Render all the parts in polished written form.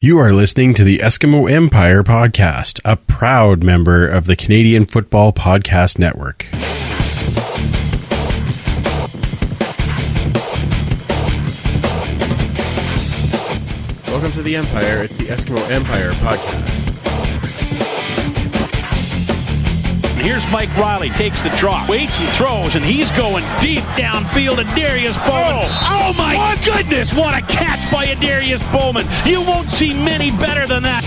You are listening to the Eskimo Empire Podcast, a proud member of the Canadian Football Podcast Network. Welcome to the Empire. It's the Eskimo Empire Podcast. And here's Mike Riley, takes the drop, waits and throws, and he's going deep downfield to Darius Bowman. Oh my goodness, what a catch by Darius Bowman. You won't see many better than that.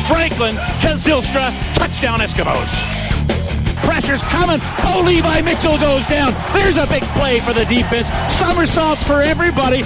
Franklin to Zylstra, touchdown Eskimos. Pressure's coming. Oh, Levi Mitchell goes down. There's a big play for the defense. Somersaults for everybody.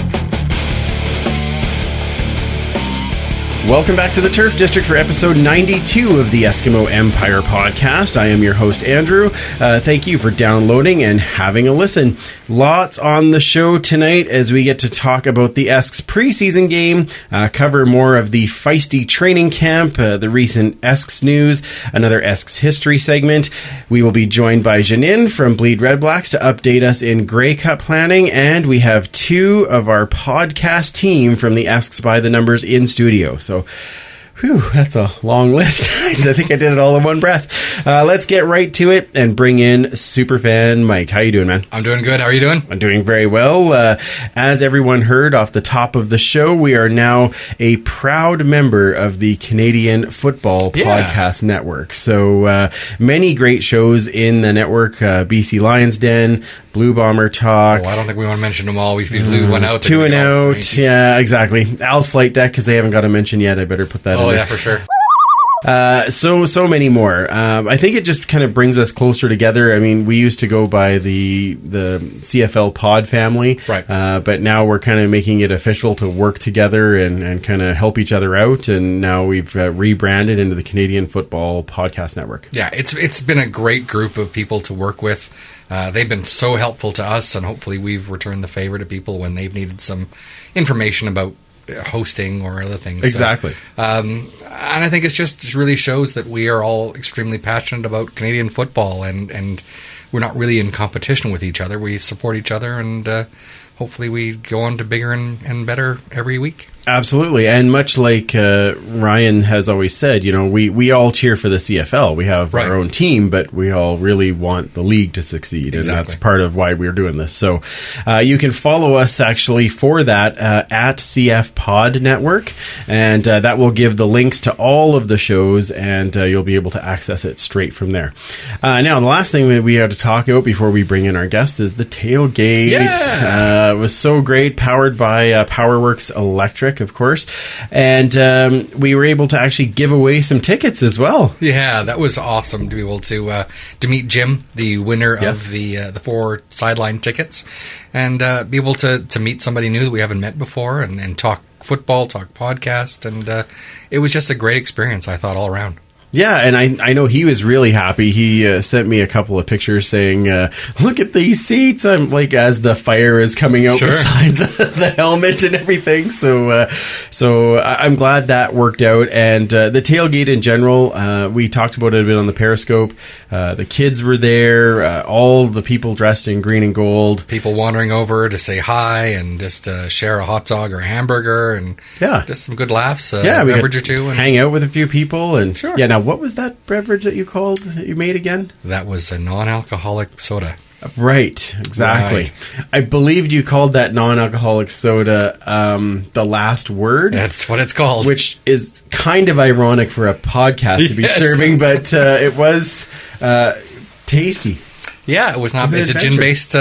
Welcome back to the Turf District for episode 92 of the Eskimo Empire Podcast. I am your host, Andrew. Thank you for downloading and having a listen. Lots on the show tonight as we get to talk about the Esks preseason game, cover more of the feisty training camp, the recent Esks news, another Esks history segment. We will be joined by Jeannine from BleedRedBlacks to update us in Grey Cup planning, and we have two of our podcast team from the Esks by the Numbers in studio. So, whew, that's a long list. I think I did it all in one breath. Let's get right to it and bring in Superfan Mike. How you doing, man? I'm doing good. How are you doing? I'm doing very well. As everyone heard off the top of the show, we are now a proud member of the Canadian Football Podcast Network. So many great shows in the network. BC Lions Den, Blue Bomber Talk. Oh, I don't think we want to mention them all. We leave one out. Two and out. Yeah, exactly. Al's Flight Deck, because they haven't got a mention yet. I better put that in there. Oh, yeah, for sure. So many more. I think it just kind of brings us closer together. I mean, we used to go by the CFL pod family, right? But now we're kind of making it official to work together and kind of help each other out. And now we've rebranded into the Canadian Football Podcast Network. Yeah, it's been a great group of people to work with. They've been so helpful to us, and hopefully we've returned the favor to people when they've needed some information about hosting or other things. Exactly. So, and I think it just really shows that we are all extremely passionate about Canadian football, and we're not really in competition with each other. We support each other, and hopefully we go on to bigger and better every week. Absolutely. And much like Ryan has always said, you know, we all cheer for the CFL. We have our own team, but we all really want the league to succeed. Exactly. And that's part of why we're doing this. So you can follow us actually for that at CF Pod Network. And that will give the links to all of the shows, and you'll be able to access it straight from there. Now, the last thing that we have to talk about before we bring in our guest is the tailgate. Yeah. It was so great, powered by PowerWorks Electric, of course, and we were able to actually give away some tickets as well. Yeah, that was awesome to be able to meet Jim, the winner of the 4 sideline tickets, and be able to meet somebody new that we haven't met before, and talk football, talk podcast, and it was just a great experience, I thought, all around. Yeah, and I know he was really happy. He sent me a couple of pictures saying, look at these seats. I'm like, as the fire is coming out beside the helmet and everything. So I'm glad that worked out. And the tailgate in general, we talked about it a bit on the Periscope. The kids were there, all the people dressed in green and gold. People wandering over to say hi and just share a hot dog or a hamburger, and just some good laughs, a beverage or two. And hang out with a few people. And now, what was that beverage that you made again? That was a non-alcoholic soda. Right, exactly. Right. I believed you called that non-alcoholic soda the last word. That's what it's called. Which is kind of ironic for a podcast to be serving, but it was tasty. Yeah, it was not. It's a gin-based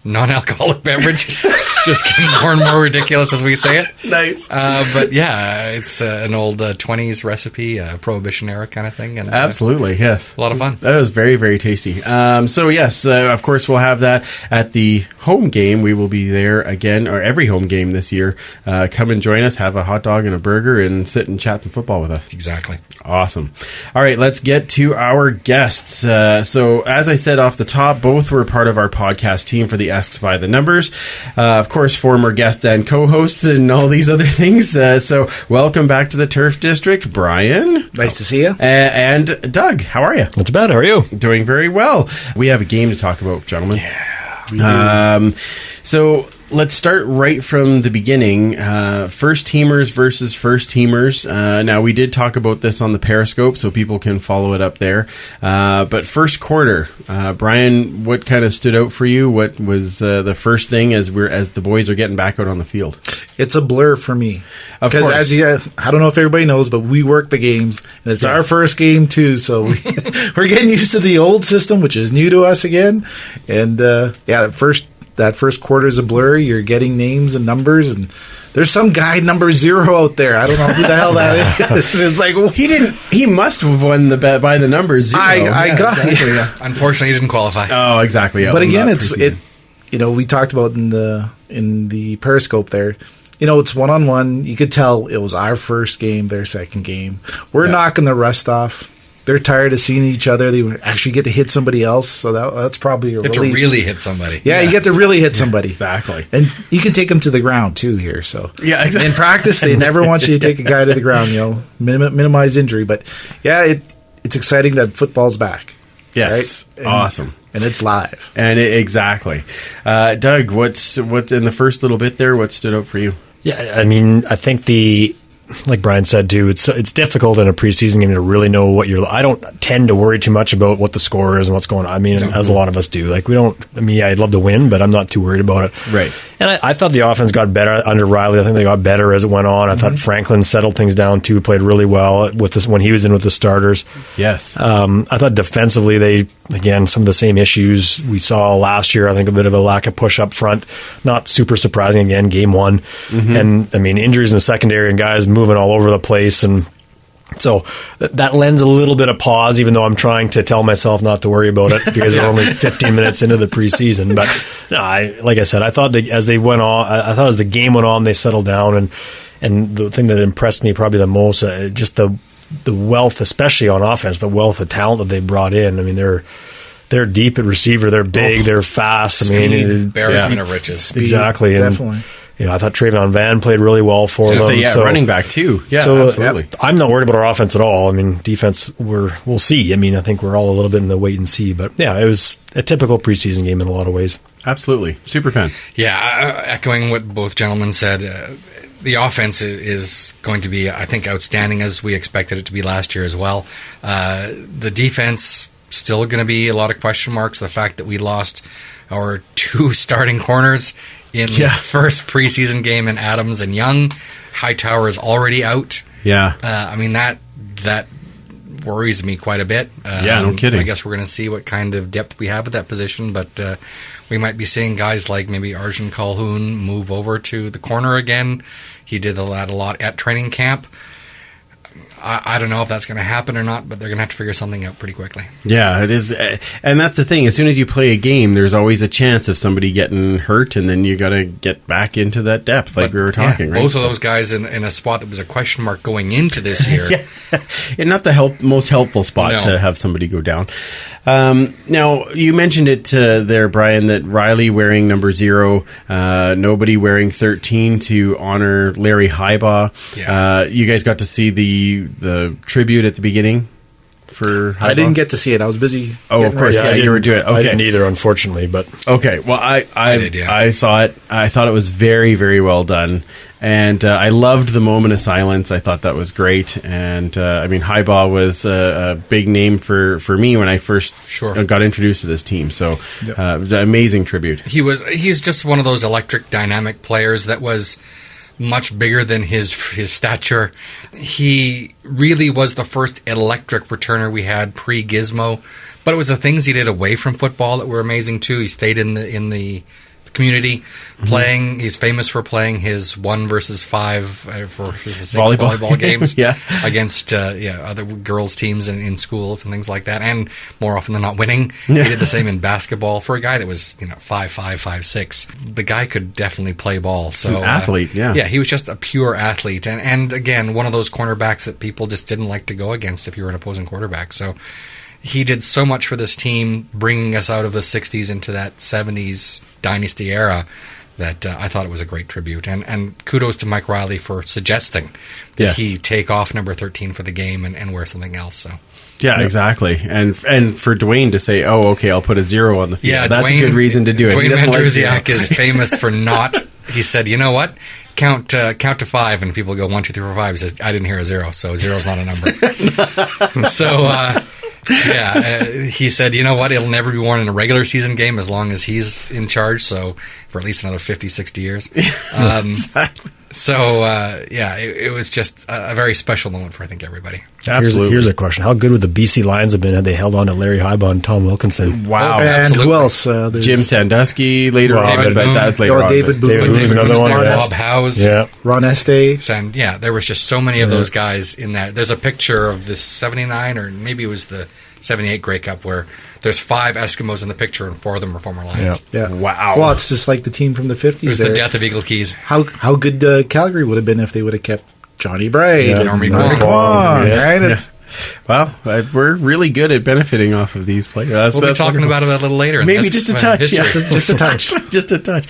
non-alcoholic beverage. Just getting more and more ridiculous as we say it. Nice. But yeah, it's an old 20s recipe, Prohibition era kind of thing. And absolutely, yes. A lot of fun. That was very, very tasty. So yes, of course we'll have that at the home game. We will be there again, or every home game this year. Come and join us, have a hot dog and a burger, and sit and chat some football with us. Exactly. Awesome. All right, let's get to our guests. So as I said off the top, both were part of our podcast team for the Esks by the Numbers. Of course, former guests and co-hosts and all these other things. So welcome back to the Turf District, Brian. Nice to see you. And Doug, how are you? Not too bad. How are you? Doing very well. We have a game to talk about, gentlemen. Yeah. So let's start right from the beginning. First teamers versus first teamers. Now, we did talk about this on the Periscope, so people can follow it up there. But first quarter, Brian, what kind of stood out for you? What was the first thing as the boys are getting back out on the field? It's a blur for me. Of course. Because I don't know if everybody knows, but we work the games, and it's our first game too, so we're getting used to the old system, which is new to us again. And that first quarter is a blur. You're getting names and numbers, and there's some guy number 0 out there. I don't know who the hell that is. It's like, well, he must have won the bet by the number 0. Exactly. Unfortunately, he didn't qualify. Oh, exactly. But again, we talked about in the Periscope there. It's one-on-one. You could tell it was our first game, their second game. We're knocking the rust off. They're tired of seeing each other. They actually get to hit somebody else, so that's probably a relief. Get to really hit somebody. Yeah, you get to really hit somebody. Exactly. And you can take them to the ground, too, here. So yeah, exactly. In practice, they never want you to take a guy to the ground, minimize injury. But, yeah, it's exciting that football's back. Yes. Right? Awesome. And it's live. And exactly. Doug, what's in the first little bit there, what stood out for you? Yeah, I mean, I think like Brian said too, it's difficult in a preseason game to really know what I don't tend to worry too much about what the score is and what's going on. I mean, as a lot of us do. Like I'd love to win, but I'm not too worried about it. Right. And I thought the offense got better under Riley. I think they got better as it went on. I thought Franklin settled things down too, played really well with this when he was in with the starters. Yes. I thought defensively some of the same issues we saw last year. I think a bit of a lack of push up front. Not super surprising again, game one. And I mean, injuries in the secondary and guys moving all over the place, and so that lends a little bit of pause, even though I'm trying to tell myself not to worry about it because we're only 15 minutes into the preseason. But no, like I said, I thought as they went on, I thought as the game went on, they settled down, and the thing that impressed me probably the most, just the wealth, especially on offense, the wealth of talent that they brought in. I mean, they're deep at receiver, they're big, they're fast. Speed, I mean, embarrassment of riches. Speed, exactly, definitely. And, I thought Trayvon Van played really well for them. Running back too. Yeah, so absolutely. I'm not worried about our offense at all. I mean, defense, we'll see. I mean, I think we're all a little bit in the wait and see. But yeah, it was a typical preseason game in a lot of ways. Absolutely. Superfan. Yeah, echoing what both gentlemen said, the offense is going to be, I think, outstanding as we expected it to be last year as well. The defense, still going to be a lot of question marks. The fact that we lost our 2 starting corners in the first preseason game in Adams and Young. Hightower is already out. Yeah. I mean, that worries me quite a bit. No kidding. I guess we're going to see what kind of depth we have at that position, but we might be seeing guys like maybe Arjun Calhoun move over to the corner again. He did that a lot at training camp. I don't know if that's going to happen or not, but they're going to have to figure something out pretty quickly. Yeah, it is. And that's the thing. As soon as you play a game, there's always a chance of somebody getting hurt, and then you got to get back into that depth like we were talking, right? Both of those guys in a spot that was a question mark going into this year. And not the most helpful spot to have somebody go down. Now, you mentioned it there, Brian, that Riley wearing number 0, nobody wearing 13 to honor Larry Highbaugh. Yeah. You guys got to see the tribute at the beginning for Highbaugh? I didn't get to see it. I was busy. Oh, of course. Yeah, you were doing it. Okay. I didn't either, unfortunately. But okay. Well, I did, I saw it. I thought it was very, very well done. And I loved the moment of silence. I thought that was great. And I mean, Highbaugh was a big name for me when I first got introduced to this team. So it was an amazing tribute. He's just one of those electric, dynamic players that was much bigger than his stature. He really was the first electric returner we had pre-Gizmo, but it was the things he did away from football that were amazing too. He stayed in the community playing. He's famous for playing his 1 versus 5 for his 6 volleyball games against other girls' teams in schools and things like that, and more often than not winning. He did the same in basketball. For a guy that was 5'5", 5'6", the guy could definitely play ball. So an athlete, he was just a pure athlete, and again, one of those cornerbacks that people just didn't like to go against if you were an opposing quarterback. So he did so much for this team, bringing us out of the 60s into that 70s dynasty era, that I thought it was a great tribute. And kudos to Mike Riley for suggesting that he take off number 13 for the game and wear something else. So. Yeah, exactly. And for Dwayne to say, "Oh, okay, I'll put a 0 on the field." Yeah, that's a good reason to do it. Dwayne Mandrusiak is famous for not. He said, "You know what? Count to 5," and people go 1, 2, 3, 4, 5. He says, "I didn't hear a 0, so 0's not a number." So. He said, "You know what? It'll never be worn in a regular season game as long as he's in charge. So for at least another 50, 60 years." Exactly. So, it was just a very special moment for, I think, everybody. Absolutely. Here's a question. How good would the BC Lions have been had they held on to Larry Hyba and Tom Wilkinson? Wow. And absolutely. who else? Jim Sandusky later on, David but Boone. that's later on. David Boone. David Boone's another one. Bob Howes. Yeah. Ron Este. And there was just so many of those guys in that. There's a picture of this 79, or maybe it was the 78 Grey Cup, where there's 5 Eskimos in the picture and 4 of them are former Lions. Yeah. Wow. Well, it's just like the team from the 50s. It was the death of Eagle Keys. How good Calgary would have been if they would have kept Johnny Bright and Normie Normie Kwong. Kwong, right? It's- Well, we're really good at benefiting off of these players. We'll be talking about it a little later. Maybe just a touch. History. Yeah, just a touch. Just a touch.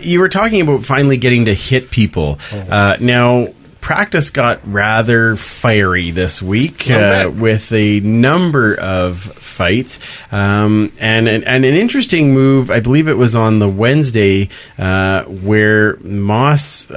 You were talking about finally getting to hit people. Now, practice got rather fiery this week with a number of fights and an interesting move. I believe it was on the Wednesday where Moss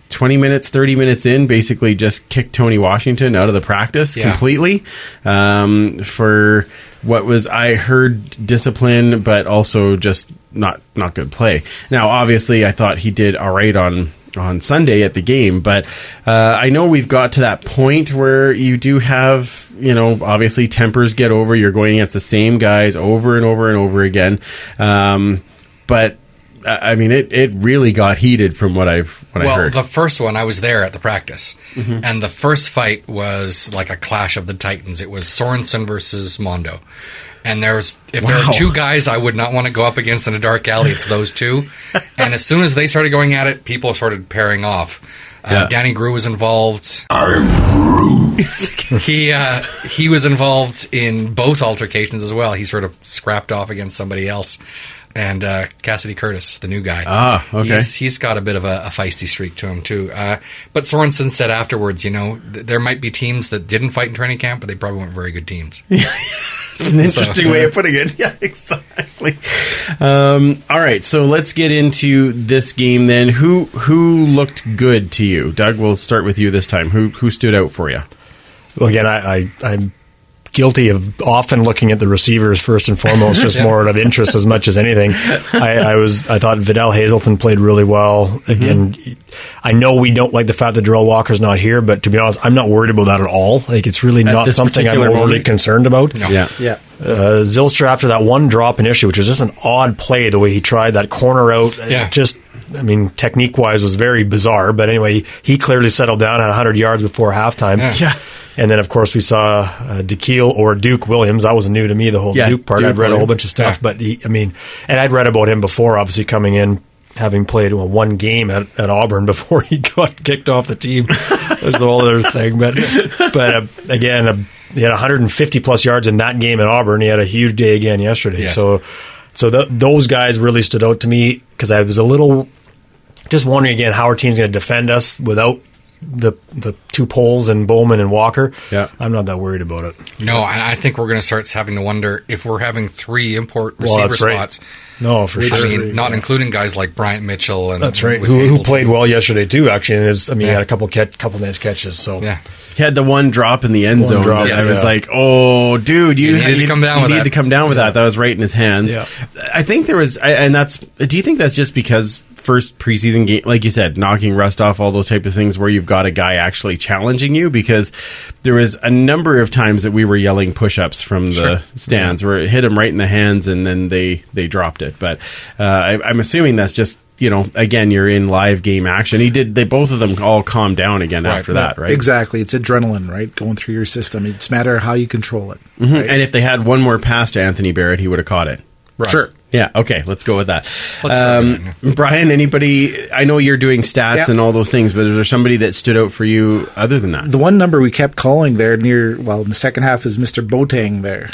20 minutes, 30 minutes in, basically just kicked Tony Washington out of the practice completely for what was, I heard, discipline, but also just not good play. Now, obviously, I thought he did all right on Sunday at the game, but I know we've got to that point where you do have, obviously tempers get over. You're going against the same guys over and over and over again. But I mean, it really got heated from what I heard. Well, the first one, I was there at the practice, and the first fight was like a clash of the titans. It was Sorensen versus Mondo. And there are 2 guys I would not want to go up against in a dark alley, it's those 2. And as soon as they started going at it, people started pairing off. Danny Grew was involved. He was involved in both altercations as well. He sort of scrapped off against somebody else. And Cassidy Curtis, the new guy. Okay. He's got a bit of a feisty streak to him, too. But Sorensen said afterwards, there might be teams that didn't fight in training camp, but they probably weren't very good teams. It's an interesting way of putting it. Yeah, exactly. All right, so let's get into this game then. Who looked good to you? Doug, we'll start with you this time. Who stood out for you? Well, again, I'm guilty of often looking at the receivers first and foremost, just more out of interest as much as anything. I thought Vidal Hazelton played really well. Again, I know we don't like the fact that Darrell Walker's not here, but to be honest, I'm not worried about that at all. Like, it's really not something I'm overly concerned about. No. Yeah. Zylstra, after that one drop initially, which was just an odd play, the way he tried that corner out, technique-wise was very bizarre. But anyway, he clearly settled down at 100 yards before halftime. Yeah. And then, of course, we saw DeKeel or Duke Williams. That was new to me, the whole Duke part. I'd read a whole bunch of stuff, but and I'd read about him before, obviously coming in, having played one game at Auburn before he got kicked off the team. There's a whole other thing. But again, he had 150 plus yards in that game at Auburn. He had a huge day again yesterday. Yes. So those guys really stood out to me because I was a little just wondering again how our team's going to defend us without the 2 poles and Bowman and Walker. Yeah. I'm not that worried about it. No, I think we're going to start having to wonder if we're having 3 import receiver spots. No, for sure. I mean, not including guys like Bryant Mitchell and that's right. with Who Hazelton. played well yesterday too? Actually, he had a couple nice catches. So He had the one drop in the end zone. Drop, I was like, "Oh, dude, you needed to come down with that." That was right in his hands." Yeah. I think there was, and that's. Do you think that's just because first preseason game, like you said, knocking rust off, all those type of things, where you've got a guy actually challenging you? Because there was a number of times that we were yelling push-ups from the stands, where it hit him right in the hands, and then they dropped it. But I'm assuming that's just. Again, you're in live game action. They both of them all calmed down again after that, right? Exactly. It's adrenaline, right? Going through your system. It's a matter of how you control it. Right? And if they had one more pass to Anthony Barrett, he would have caught it. Right. Sure. Yeah, okay, let's go with that. Let's Brian, anybody, I know you're doing stats and all those things, but is there somebody that stood out for you other than that? The one number we kept calling there in the second half is Mr. Boateng there.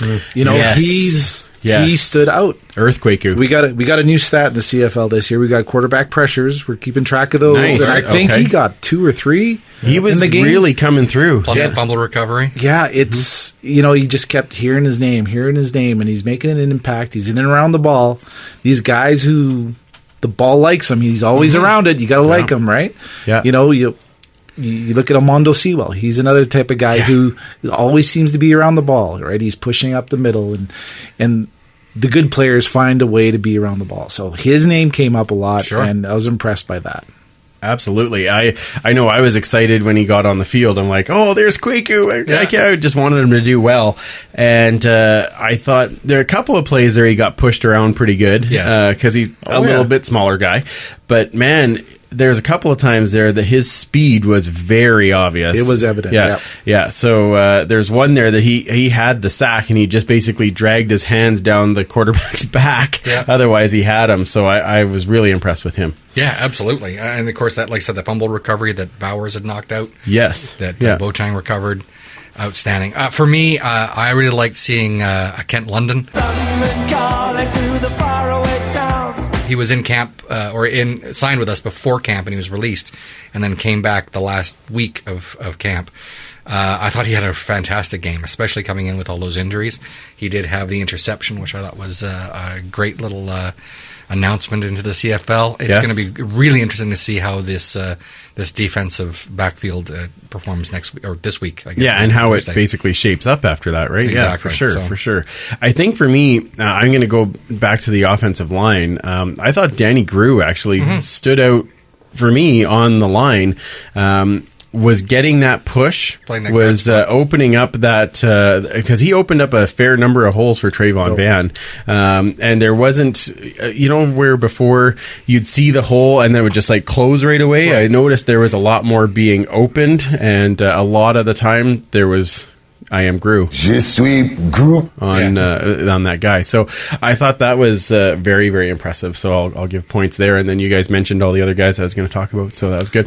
Yes. He stood out. Earthquake. We got a new stat in the CFL this year. We got quarterback pressures. We're keeping track of those. Nice. And I think he got 2 or 3. He was in the game. really coming through. Plus the fumble recovery. Yeah, it's, you just kept hearing his name, and he's making an impact. He's in and around the ball. These guys who the ball likes him, he's always around it. You got to like him, right? Yeah. You look at Amondo Sewell. He's another type of guy who always seems to be around the ball, right? He's pushing up the middle, and the good players find a way to be around the ball. So his name came up a lot, and I was impressed by that. Absolutely. I know I was excited when he got on the field. I'm like, oh, there's Kwaku. I just wanted him to do well. And I thought there are a couple of plays there he got pushed around pretty good because he's a little bit smaller guy. But, man, there's a couple of times there that his speed was very obvious. It was evident. Yeah. So there's one there that he had the sack and he just basically dragged his hands down the quarterback's back. Yeah. Otherwise, he had him. So I was really impressed with him. Yeah, absolutely. And of course, that, like I said, the fumble recovery that Bowers had knocked out. Yes. That Boateng recovered. Outstanding. For me, I really liked seeing Kent London. He was in camp signed with us before camp, and he was released, and then came back the last week of camp. I thought he had a fantastic game, especially coming in with all those injuries. He did have the interception, which I thought was a great little announcement into the CFL. It's going to be really interesting to see how this defensive backfield performs next week or this week. I guess, and how Thursday. It basically shapes up after that, right? Exactly. Yeah, for sure. I think for me, I'm going to go back to the offensive line. I thought Danny Grew actually stood out for me on the line. Was getting that push, was opening up that, because he opened up a fair number of holes for Trayvon Van. And there wasn't, where before you'd see the hole and then it would just like close right away. Right. I noticed there was a lot more being opened, and a lot of the time there was, I am Grew. Je suis Grew. On that guy. So I thought that was very, very impressive. So I'll give points there. And then you guys mentioned all the other guys I was going to talk about. So that was good.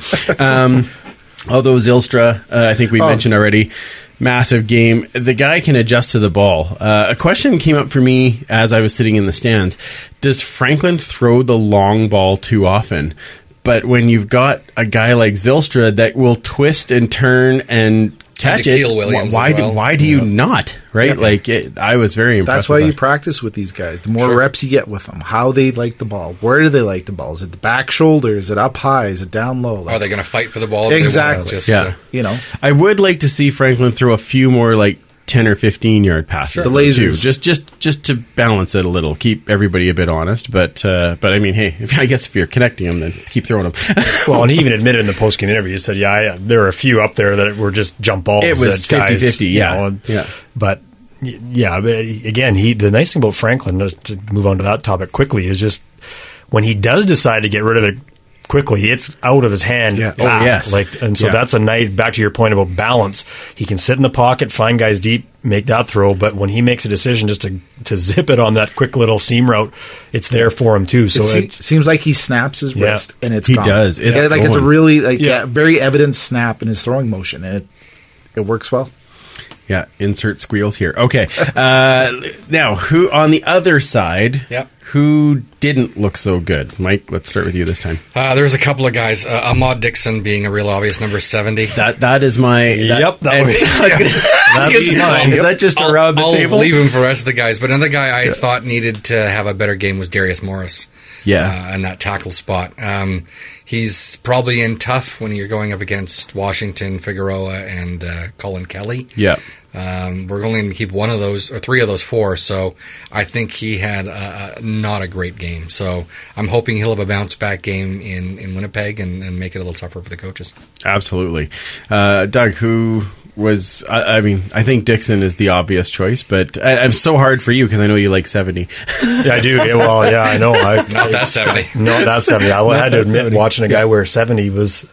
Although Zylstra, I think we mentioned already, massive game. The guy can adjust to the ball. A question came up for me as I was sitting in the stands. Does Franklin throw the long ball too often? But when you've got a guy like Zylstra that will twist and turn and catch it, why do you not? Right? Yeah. I was very impressed. That's why you practice with these guys. The more reps you get with them, how they like the ball, where do they like the ball? Is it the back shoulder? Is it up high? Is it down low? Are they going to fight for the ball? Exactly. I would like to see Franklin throw a few more 10 or 15 yard passes. The lasers. Just to balance it a little, keep everybody a bit honest. But I mean, hey, I guess if you're connecting them, then keep throwing them. Well, and he even admitted in the post-game interview, he said, there were a few up there that were just jump balls. It was 50-50, But again, the nice thing about Franklin, just to move on to that topic quickly, is just when he does decide to get rid of it quickly, it's out of his hand fast. That's a nice, back to your point about balance. He can sit in the pocket, find guys deep, make that throw, but when he makes a decision just to zip it on that quick little seam route, it's there for him too. So it seems like he snaps his wrist and it's gone. He does. It's a really very evident snap in his throwing motion, and it works well. Yeah, insert squeals here. Okay. Now, who on the other side, who didn't look so good? Mike, let's start with you this time. There's a couple of guys. Ahmad Dixon being a real obvious number 70. That is my... That's mine. Is that just around the table? I'll leave him for the rest of the guys. But another guy I thought needed to have a better game was Darius Morris. And that tackle spot. He's probably in tough when you're going up against Washington, Figueroa, and Colin Kelly. Yeah. We're only going to keep one of those, or three of those four, so I think he had not a great game. So I'm hoping he'll have a bounce-back game in Winnipeg and make it a little tougher for the coaches. Absolutely. Doug, who was... I think Dixon is the obvious choice, but it's so hard for you because I know you like 70. Yeah, I do. I know. Not that 70. Not that 70. I had to admit, watching a guy wear 70 was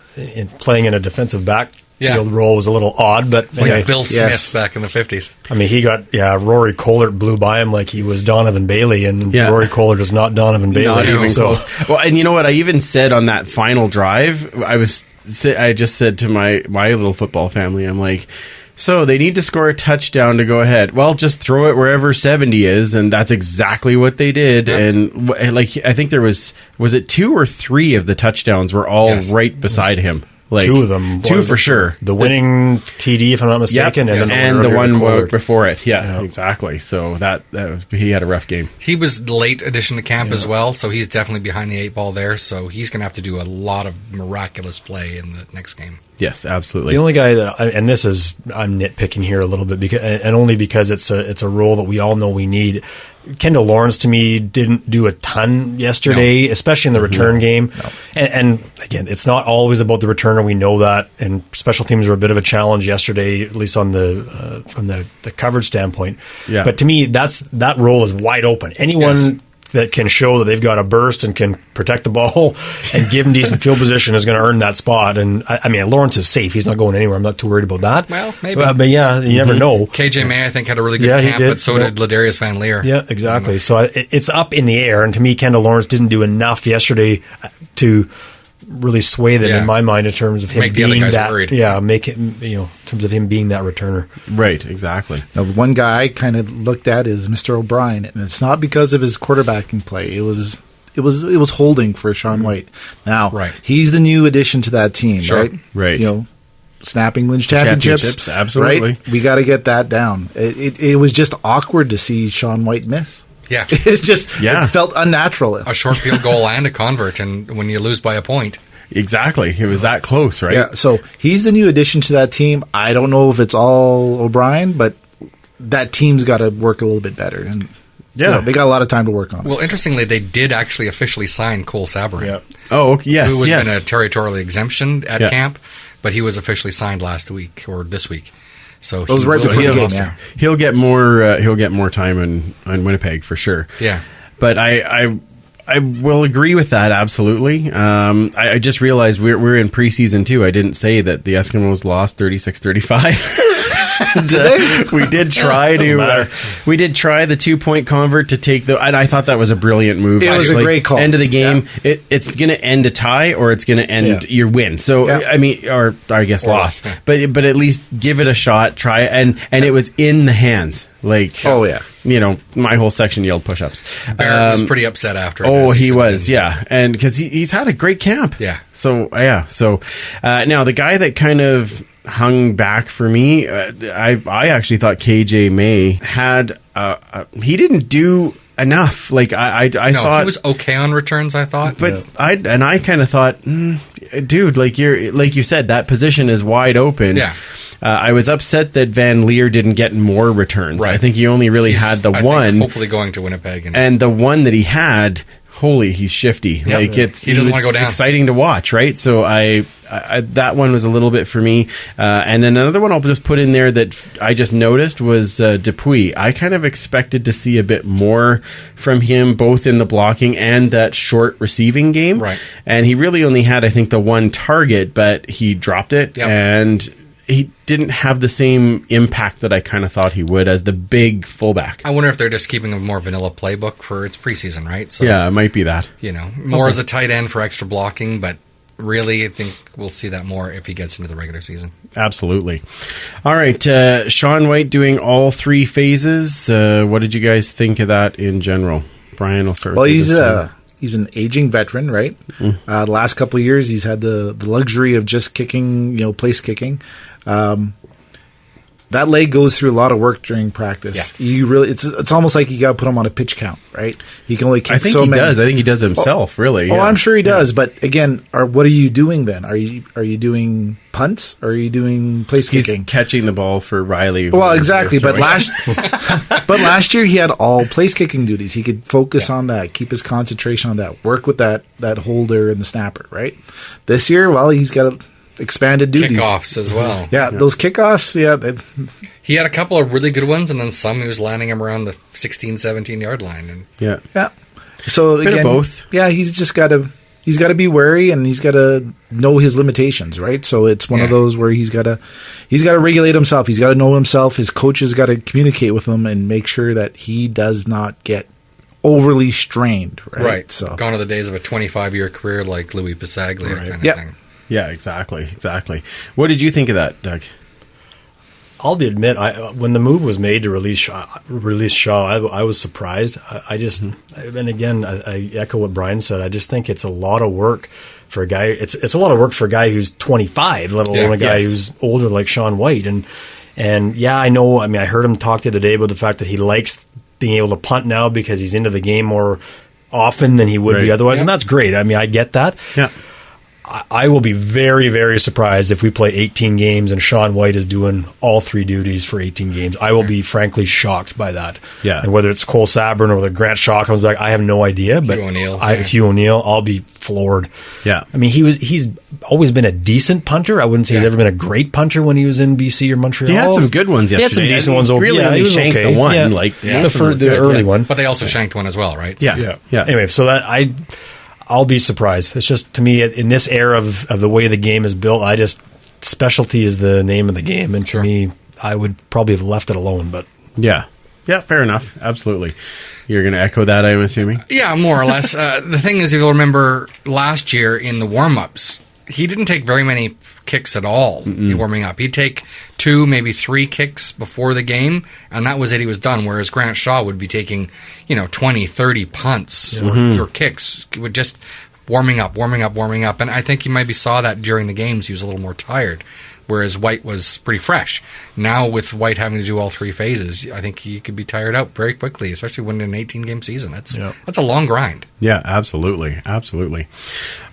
playing in a defensive back field role was a little odd, but like Bill Smith back in the 50s. I mean, he got Rory Collard blew by him like he was Donovan Bailey, and Rory Collard is not Donovan Bailey. Not even close. Well, and you know what? I even said on that final drive, I just said to my little football family, I'm like, so they need to score a touchdown to go ahead. Well, just throw it wherever 70 is, and that's exactly what they did. Yeah. And I think there was it 2 or 3 of the touchdowns were all right beside him. Like 2 of them. 2 for sure. The winning TD, if I'm not mistaken, and the one before it. Yeah, exactly. So that he had a rough game. He was late addition to camp as well, so he's definitely behind the 8 ball there. So he's going to have to do a lot of miraculous play in the next game. Yes, absolutely. The only guy I'm nitpicking here a little bit, and only because it's a role that we all know we need. Kendall Lawrence, to me, didn't do a ton yesterday, especially in the return game. No. And again, it's not always about the returner. We know that, and special teams were a bit of a challenge yesterday, at least on the from the coverage standpoint. Yeah. But to me, that role is wide open. Anyone that can show that they've got a burst and can protect the ball and give him decent field position is going to earn that spot. And I mean, Lawrence is safe. He's not going anywhere. I'm not too worried about that. Well, maybe. But yeah, you never know. KJ May, I think, had a really good camp, but so did Ladarius Van Leer. Yeah, exactly. So it's up in the air. And to me, Kendall Lawrence didn't do enough yesterday to really sway them in my mind in terms of him make being the other guys that. Worried. Yeah, make it, in terms of him being that returner. Right, exactly. Now, one guy I kind of looked at is Mr. O'Brien, and it's not because of his quarterbacking play. It was holding for Sean White. Now, he's the new addition to that team, right? Right. Snapping wins championships. Absolutely. Right? We got to get that down. It was just awkward to see Sean White miss. Yeah. It felt unnatural. A short field goal and a convert, and when you lose by a point. Exactly. It was that close, right? Yeah, so he's the new addition to that team. I don't know if it's all O'Brien, but that team's got to work a little bit better. And they got a lot of time to work on it. Well, interestingly, they did actually officially sign Cole Sabourin. Yeah. Oh, okay. Yes. Who had been a territorial exemption at camp, but he was officially signed last week or this week. So it was right before the game. He'll get more time in Winnipeg for sure. Yeah, but I will agree with that absolutely. I just realized we're in preseason too. I didn't say that the Eskimos lost 36-35. We did try the 2-point convert to take and I thought that was a brilliant move. It was a great call. End of the game, it's going to end a tie or it's going to end your win. So I mean, or I guess loss, but at least give it a shot. Try and it was in the hands. Like, my whole section yelled push-ups. Barrett was pretty upset after it. Oh, he was, and because he's had a great camp. Yeah. So, now the guy that kind of hung back for me, I actually thought KJ May had, he didn't do enough. Like, I thought he was okay on returns, I thought. But I kind of thought, dude, like you said, that position is wide open. Yeah. I was upset that Van Leer didn't get more returns. Right. I think he only really had the one. Hopefully going to Winnipeg. And the one that he had, he's shifty. Yep. Like he doesn't want to go down. Exciting to watch, right? So I that one was a little bit for me. And then another one I'll just put in there that I just noticed was Dupuis. I kind of expected to see a bit more from him, both in the blocking and that short receiving game. Right. And he really only had, I think, the one target, but he dropped it. Yep. And he didn't have the same impact that I kind of thought he would as the big fullback. I wonder if they're just keeping a more vanilla playbook for its preseason, right? So, yeah, it might be that. More as a tight end for extra blocking, but really I think we'll see that more if he gets into the regular season. Absolutely. All right, Sean White doing all 3 phases. What did you guys think of that in general? Brian, I'll start with you. He's an aging veteran, right? The last couple of years, he's had the luxury of just kicking, place kicking. That leg goes through a lot of work during practice. Yeah. It's almost like you got to put him on a pitch count, right? He can only kick I think he does himself, really. Oh, I'm sure he does. But again, what are you doing then? Are you doing punts? Or are you doing place kicking? He's catching the ball for Riley. Well, exactly. But last year he had all place kicking duties. He could focus on that, keep his concentration on that, work with that holder and the snapper, right? This year, he's got expanded duties. Kickoffs as well. Yeah, those kickoffs, he had a couple of really good ones, and then some he was landing him around the 16, 17-yard line. And Yeah. So bit again, of both. Yeah, he's just got to to be wary, and he's got to know his limitations, right? So it's one of those where he's got to regulate himself. He's got to know himself. His coach has got to communicate with him and make sure that he does not get overly strained, right? So gone are the days of a 25-year career like Louis Pasaglia kind of thing. Yeah, exactly. What did you think of that, Doug? I'll admit, when the move was made to release Shaw, I was surprised. And again, I echo what Brian said. I just think it's a lot of work for a guy. It's a lot of work for a guy who's 25, let alone a guy who's older like Sean White. And yeah, I know. I mean, I heard him talk the other day about the fact that he likes being able to punt now because he's into the game more often than he would be otherwise, and that's great. I mean, I get that. Yeah. I will be very, very surprised if we play 18 games and Sean White is doing all three duties for 18 games. I will be frankly shocked by that. Yeah. And whether it's Cole Sabrin or whether Grant Shaw comes back, I have no idea. But Hugh O'Neill, I'll be floored. Yeah. I mean, he's always been a decent punter. I wouldn't say he's ever been a great punter when he was in BC or Montreal. He had some good ones yesterday. He had some decent ones. Really only shanked the one. The early one. But they also shanked one as well, right? So, yeah. Anyway, so that I'll be surprised. It's just, to me, in this era of the way the game is built, specialty is the name of the game. And to me, I would probably have left it alone. But yeah, fair enough. Absolutely. You're going to echo that, I'm assuming? Yeah, more or less. The thing is, if you'll remember last year in the warm-ups, he didn't take very many kicks at all warming up. He'd take 2, maybe 3 kicks before the game, and that was it. He was done. Whereas Grant Shaw would be taking, 20, 30 punts or kicks, would just warming up. And I think he maybe saw that during the games. He was a little more tired, whereas White was pretty fresh. Now with White having to do all 3 phases, I think he could be tired out very quickly, especially when in an 18-game season. That's a long grind. Yeah, absolutely. All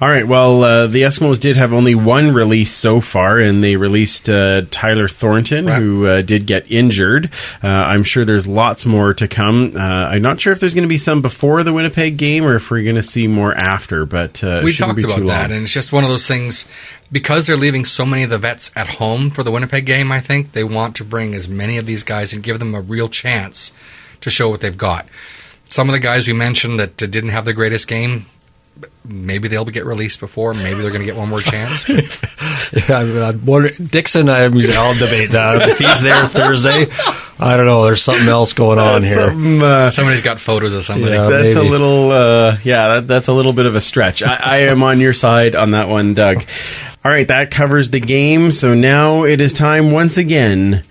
right, well, the Eskimos did have only one release so far, and they released Tyler Thornton, who did get injured. I'm sure there's lots more to come. I'm not sure if there's going to be some before the Winnipeg game or if we're going to see more after, but we talked about that, and it's just one of those things, because they're leaving so many of the vets at home for the Winnipeg game, I think they want to bring as many of these guys and give them a real chance to show what they've got. Some of the guys we mentioned that didn't have the greatest game, maybe they'll get released before. Maybe they're going to get one more chance. Dixon, I'll debate that. If he's there Thursday, I don't know. There's something else going on here. Somebody's got photos of somebody. Yeah, that's maybe a little. That's a little bit of a stretch. I am on your side on that one, Doug. All right, that covers the game. So now it is time once again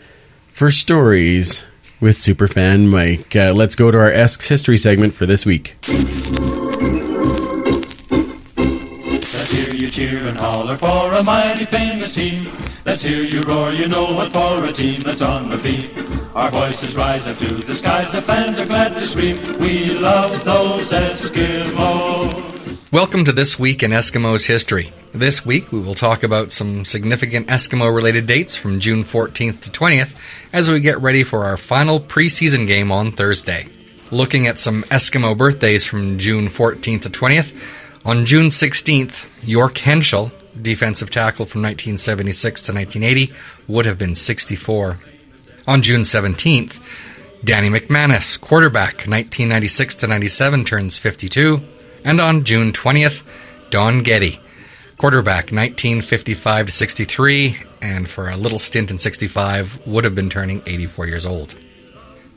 for stories with Superfan Mike. Let's go to our Esks history segment for this week. Let's hear you cheer and holler for a mighty famous team. Let's hear you roar, you know what, for a team that's on the beat. Our voices rise up to the skies, the fans are glad to scream. We love those Eskimos. Welcome to This Week in Eskimos History. This week we will talk about some significant Eskimo-related dates from June 14th to 20th as we get ready for our final preseason game on Thursday. Looking at some Eskimo birthdays from June 14th to 20th, on June 16th, York Henschel, defensive tackle from 1976 to 1980, would have been 64. On June 17th, Danny McManus, quarterback, 1996 to 97, turns 52. And on June 20th, Don Getty, quarterback, 1955 to 63, and for a little stint in 65, would have been turning 84 years old.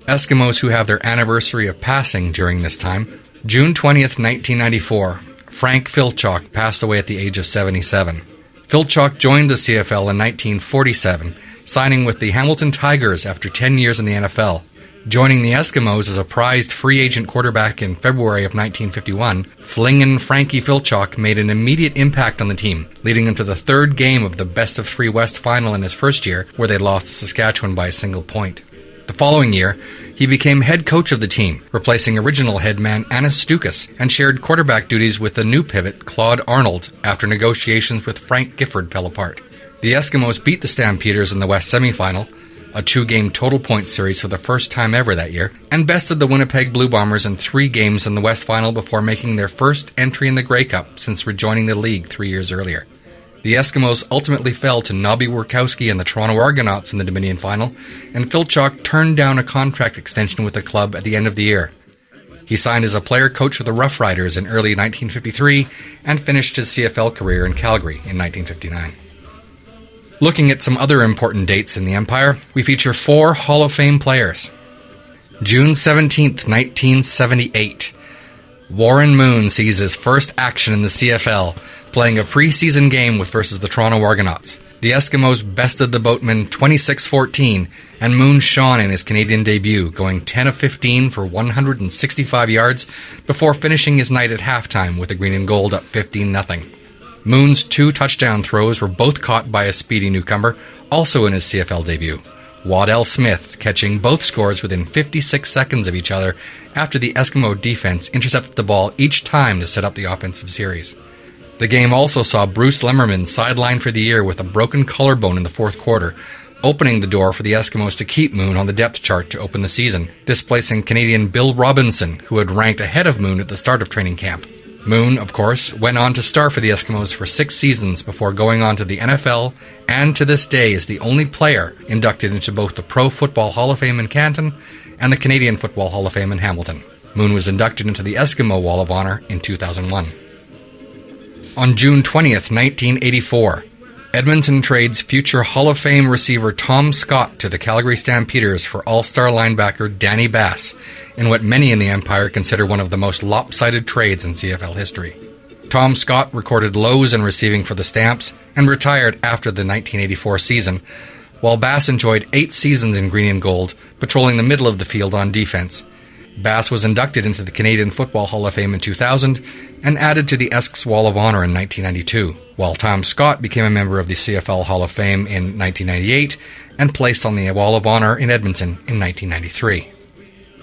Eskimos who have their anniversary of passing during this time, June 20th, 1994, Frank Filchock passed away at the age of 77. Filchock joined the CFL in 1947, signing with the Hamilton Tigers after 10 years in the NFL. Joining the Eskimos as a prized free agent quarterback in February of 1951, Flingin' Frankie Filchock made an immediate impact on the team, leading him to the third game of the Best of Three West final in his first year, where they lost to Saskatchewan by a single point. The following year, he became head coach of the team, replacing original head man Anis Stukas, and shared quarterback duties with the new pivot Claude Arnold after negotiations with Frank Gifford fell apart. The Eskimos beat the Stampeders in the West semifinal, a 2-game total point series for the first time ever that year, and bested the Winnipeg Blue Bombers in 3 games in the West Final before making their first entry in the Grey Cup since rejoining the league 3 years earlier. The Eskimos ultimately fell to Nobby Workowski and the Toronto Argonauts in the Dominion Final, and Filchock turned down a contract extension with the club at the end of the year. He signed as a player coach of the Rough Riders in early 1953 and finished his CFL career in Calgary in 1959. Looking at some other important dates in the Empire, we feature 4 Hall of Fame players. June 17th, 1978. Warren Moon sees his first action in the CFL, playing a preseason game versus the Toronto Argonauts. The Eskimos bested the Boatmen 26-14, and Moon shone in his Canadian debut, going 10 of 15 for 165 yards before finishing his night at halftime with the Green and Gold up 15-0. Moon's 2 touchdown throws were both caught by a speedy newcomer, also in his CFL debut. Waddell Smith catching both scores within 56 seconds of each other after the Eskimo defense intercepted the ball each time to set up the offensive series. The game also saw Bruce Lemmerman sidelined for the year with a broken collarbone in the fourth quarter, opening the door for the Eskimos to keep Moon on the depth chart to open the season, displacing Canadian Bill Robinson, who had ranked ahead of Moon at the start of training camp. Moon, of course, went on to star for the Eskimos for 6 seasons before going on to the NFL, and to this day is the only player inducted into both the Pro Football Hall of Fame in Canton and the Canadian Football Hall of Fame in Hamilton. Moon was inducted into the Eskimo Wall of Honor in 2001. On June 20th, 1984, Edmonton trades future Hall of Fame receiver Tom Scott to the Calgary Stampeders for all-star linebacker Danny Bass, in what many in the Empire consider one of the most lopsided trades in CFL history. Tom Scott recorded lows in receiving for the Stamps and retired after the 1984 season, while Bass enjoyed 8 seasons in green and gold, patrolling the middle of the field on defense. Bass was inducted into the Canadian Football Hall of Fame in 2000 and added to the Esks Wall of Honor in 1992, while Tom Scott became a member of the CFL Hall of Fame in 1998 and placed on the Wall of Honor in Edmonton in 1993.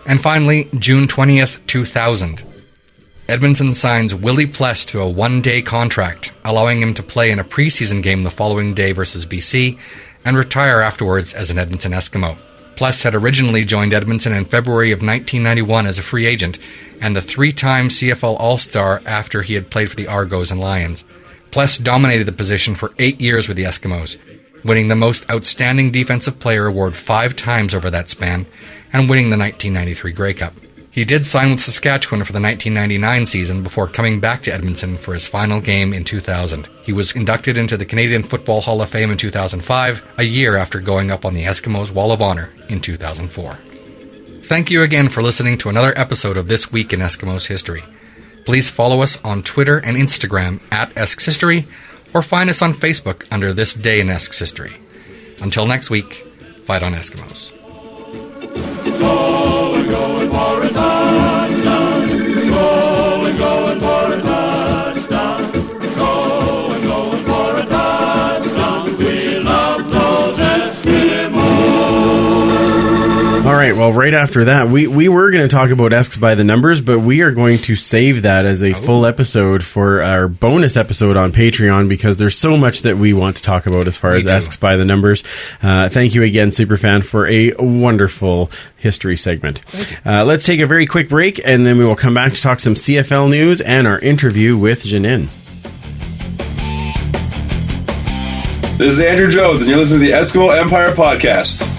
And finally, June 20th, 2000. Edmonton signs Willie Pless to a 1-day contract, allowing him to play in a preseason game the following day versus BC and retire afterwards as an Edmonton Eskimo. Pless had originally joined Edmonton in February of 1991 as a free agent and the 3-time CFL All-Star after he had played for the Argos and Lions. Pless dominated the position for 8 years with the Eskimos, winning the Most Outstanding Defensive Player award 5 times over that span and winning the 1993 Grey Cup. He did sign with Saskatchewan for the 1999 season before coming back to Edmonton for his final game in 2000. He was inducted into the Canadian Football Hall of Fame in 2005, a year after going up on the Eskimos' Wall of Honor in 2004. Thank you again for listening to another episode of This Week in Eskimos History. Please follow us on Twitter and Instagram at Esks History, or find us on Facebook under This Day in Esks History. Until next week, fight on Eskimos. Going for a touchdown. Going for a touchdown. Going for a touchdown. We love those Eskimos. All right, well, right after that, we were going to talk about Esks by the numbers, but we are going to save that as a full episode for our bonus episode on Patreon, because there's so much that we want to talk about as far as Esks by the numbers. Thank you again, Superfan, for a wonderful history segment. Let's take a very quick break, and then we will come back to talk some CFL news and our interview with Jeannine. This is Andrew Jones, and you're listening to the Eskimo Empire Podcast.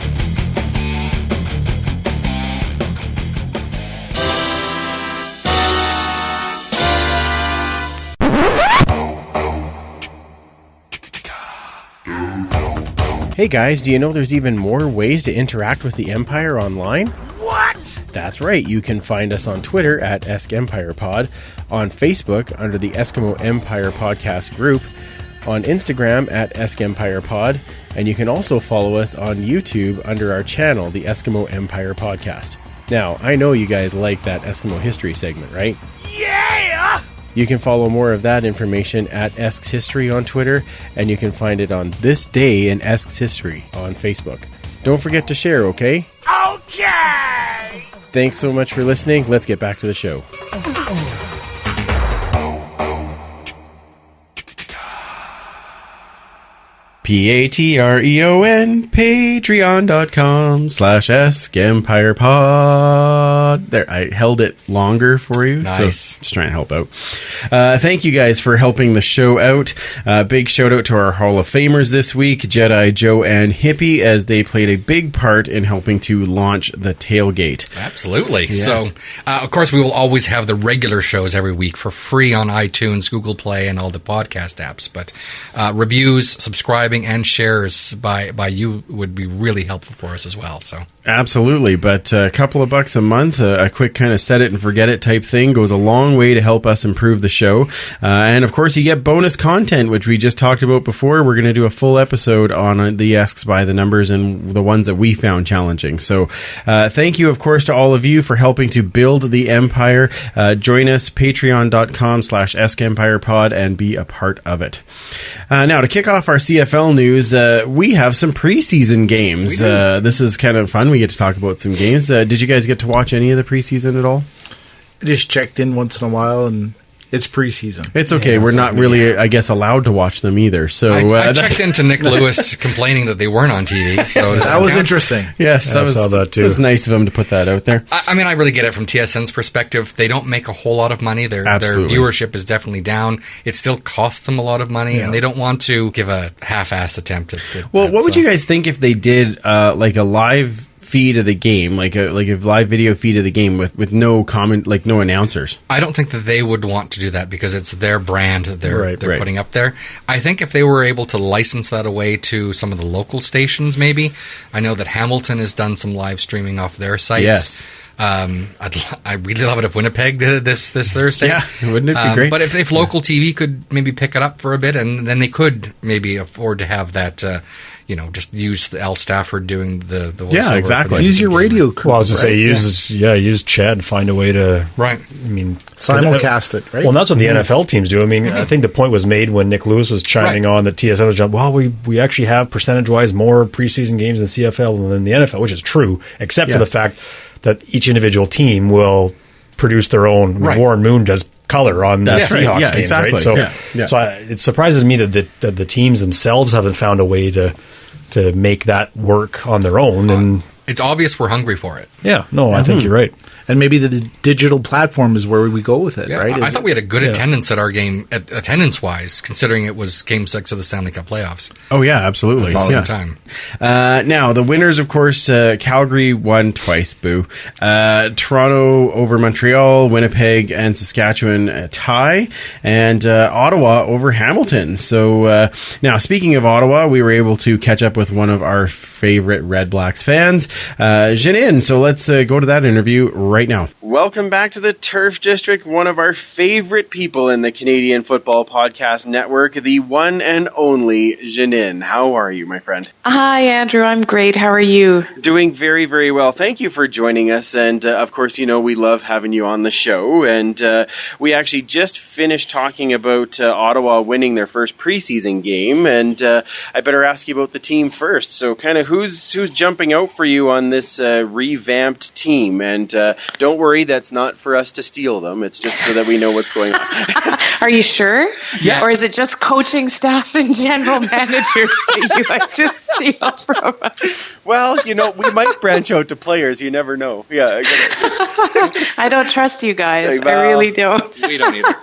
Hey guys, do you know there's even more ways to interact with the Empire online? What? That's right, you can find us on Twitter at EskEmpirePod, on Facebook under the Eskimo Empire Podcast group, on Instagram at EskEmpirePod, and you can also follow us on YouTube under our channel, the Eskimo Empire Podcast. Now, I know you guys like that Eskimo history segment, right? Yeah! You can follow more of that information at Esks History on Twitter, and you can find it on This Day in Esks History on Facebook. Don't forget to share, okay? Okay! Thanks so much for listening. Let's get back to the show. Patreon, patreon.com/EskEmpirePod. There, I held it longer for you. Nice. So just trying to help out. Thank you guys for helping the show out. Big shout out to our Hall of Famers this week, Jedi, Joe, and Hippie, as they played a big part in helping to launch the tailgate. Absolutely. Yes. So, of course, we will always have the regular shows every week for free on iTunes, Google Play, and all the podcast apps. But reviews, subscribing, and shares by you would be really helpful for us as well. So Absolutely, but a couple of bucks a month, a quick kind of set it and forget it type thing goes a long way to help us improve the show. And of course, you get bonus content, which we just talked about before. We're going to do a full episode on the Esks by the numbers and the ones that we found challenging. So thank you, of course, to all of you for helping to build the empire. Join us, patreon.com/EskEmpirePod, and be a part of it. Now, to kick off our CFL news, we have some preseason games. This is kind of fun. We get to talk about some games. Did you guys get to watch any of the preseason at all? I just checked in once in a while, and it's preseason. It's okay. We're not really, I guess, allowed to watch them either. So I checked into Nick Lewis complaining that they weren't on TV. So that was interesting. Yes, I saw that too. It was nice of him to put that out there. I mean, I really get it from TSN's perspective. They don't make a whole lot of money. Their viewership is definitely down. It still costs them a lot of money, and they don't want to give a half-ass attempt at Well, what would you guys think if they did like a live feed of the game, like a live video feed of the game with no comment, like no announcers? I don't think that they would want to do that because it's their brand that they're Right. putting up there. I think if they were able to license that away to some of the local stations, maybe. I know that Hamilton has done some live streaming off their sites. Yes. I really love it if Winnipeg did this Thursday. Yeah, wouldn't it be great? But if local TV could maybe pick it up for a bit, and then they could maybe afford to have that, just use the Al Stafford doing the voiceover. Yeah, exactly. Use your radio crew. Well, I was going to say, use Chad, find a way to... Right. I mean... Simulcast it, right? Well, and that's what the NFL teams do. I mean, I think the point was made when Nick Lewis was chiming on that TSN was jumping, well, we actually have percentage-wise more preseason games in CFL than the NFL, which is true, except for the fact that each individual team will produce their own. Right. Warren Moon does color on the Seahawks games, exactly. right? So, Yeah. It surprises me that the teams themselves haven't found a way to make that work on their own. And it's obvious we're hungry for it. I think you're right. And maybe the digital platform is where we go with it, right? I thought we had a good attendance at our game, attendance-wise, considering it was Game 6 of the Stanley Cup playoffs. Oh, yeah, absolutely. Time. Now, the winners, of course, Calgary won twice, boo. Toronto over Montreal, Winnipeg and Saskatchewan tie, and Ottawa over Hamilton. So, now, speaking of Ottawa, we were able to catch up with one of our favorite Red Blacks fans, Jeannine. So let's go to that interview right now. Welcome back to the Turf District, one of our favorite people in the Canadian Football Podcast Network, the one and only Jeannine. How are you, my friend? Hi, Andrew. I'm great. How are you? Doing very, very well. Thank you for joining us. And of course, we love having you on the show. And we actually just finished talking about Ottawa winning their first preseason game. And I better ask you about the team first. So kind of who's jumping out for you on this revamped team? And don't worry, that's not for us to steal them. It's just so that we know what's going on. Are you sure? Yeah. Or is it just coaching staff and general managers that you like to steal from us? Well, we might branch out to players. You never know. Yeah. I don't trust you guys. Well, I really don't. We don't either.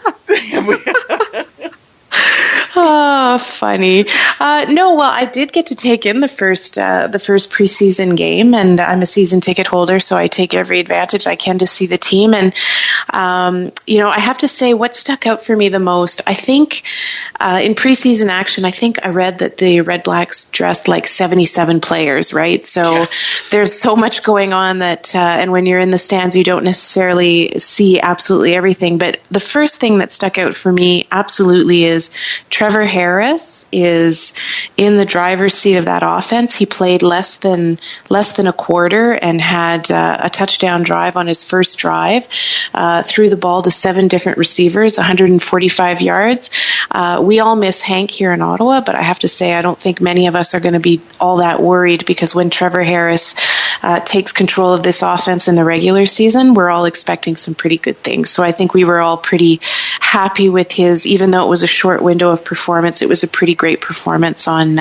Oh, funny. No, well, I did get to take in the first preseason game, and I'm a season ticket holder, so I take every advantage I can to see the team. And, I have to say what stuck out for me the most, I think in preseason action, I think I read that the Red Blacks dressed like 77 players, right? So there's so much going on that, and when you're in the stands, you don't necessarily see absolutely everything. But the first thing that stuck out for me absolutely is Trevor Harris is in the driver's seat of that offense. He played less than a quarter and had a touchdown drive on his first drive, threw the ball to 7 different receivers, 145 yards. We all miss Hank here in Ottawa, but I have to say I don't think many of us are going to be all that worried because when Trevor Harris takes control of this offense in the regular season, we're all expecting some pretty good things. So I think we were all pretty happy with his, even though it was a short window of performance. It was a pretty great performance on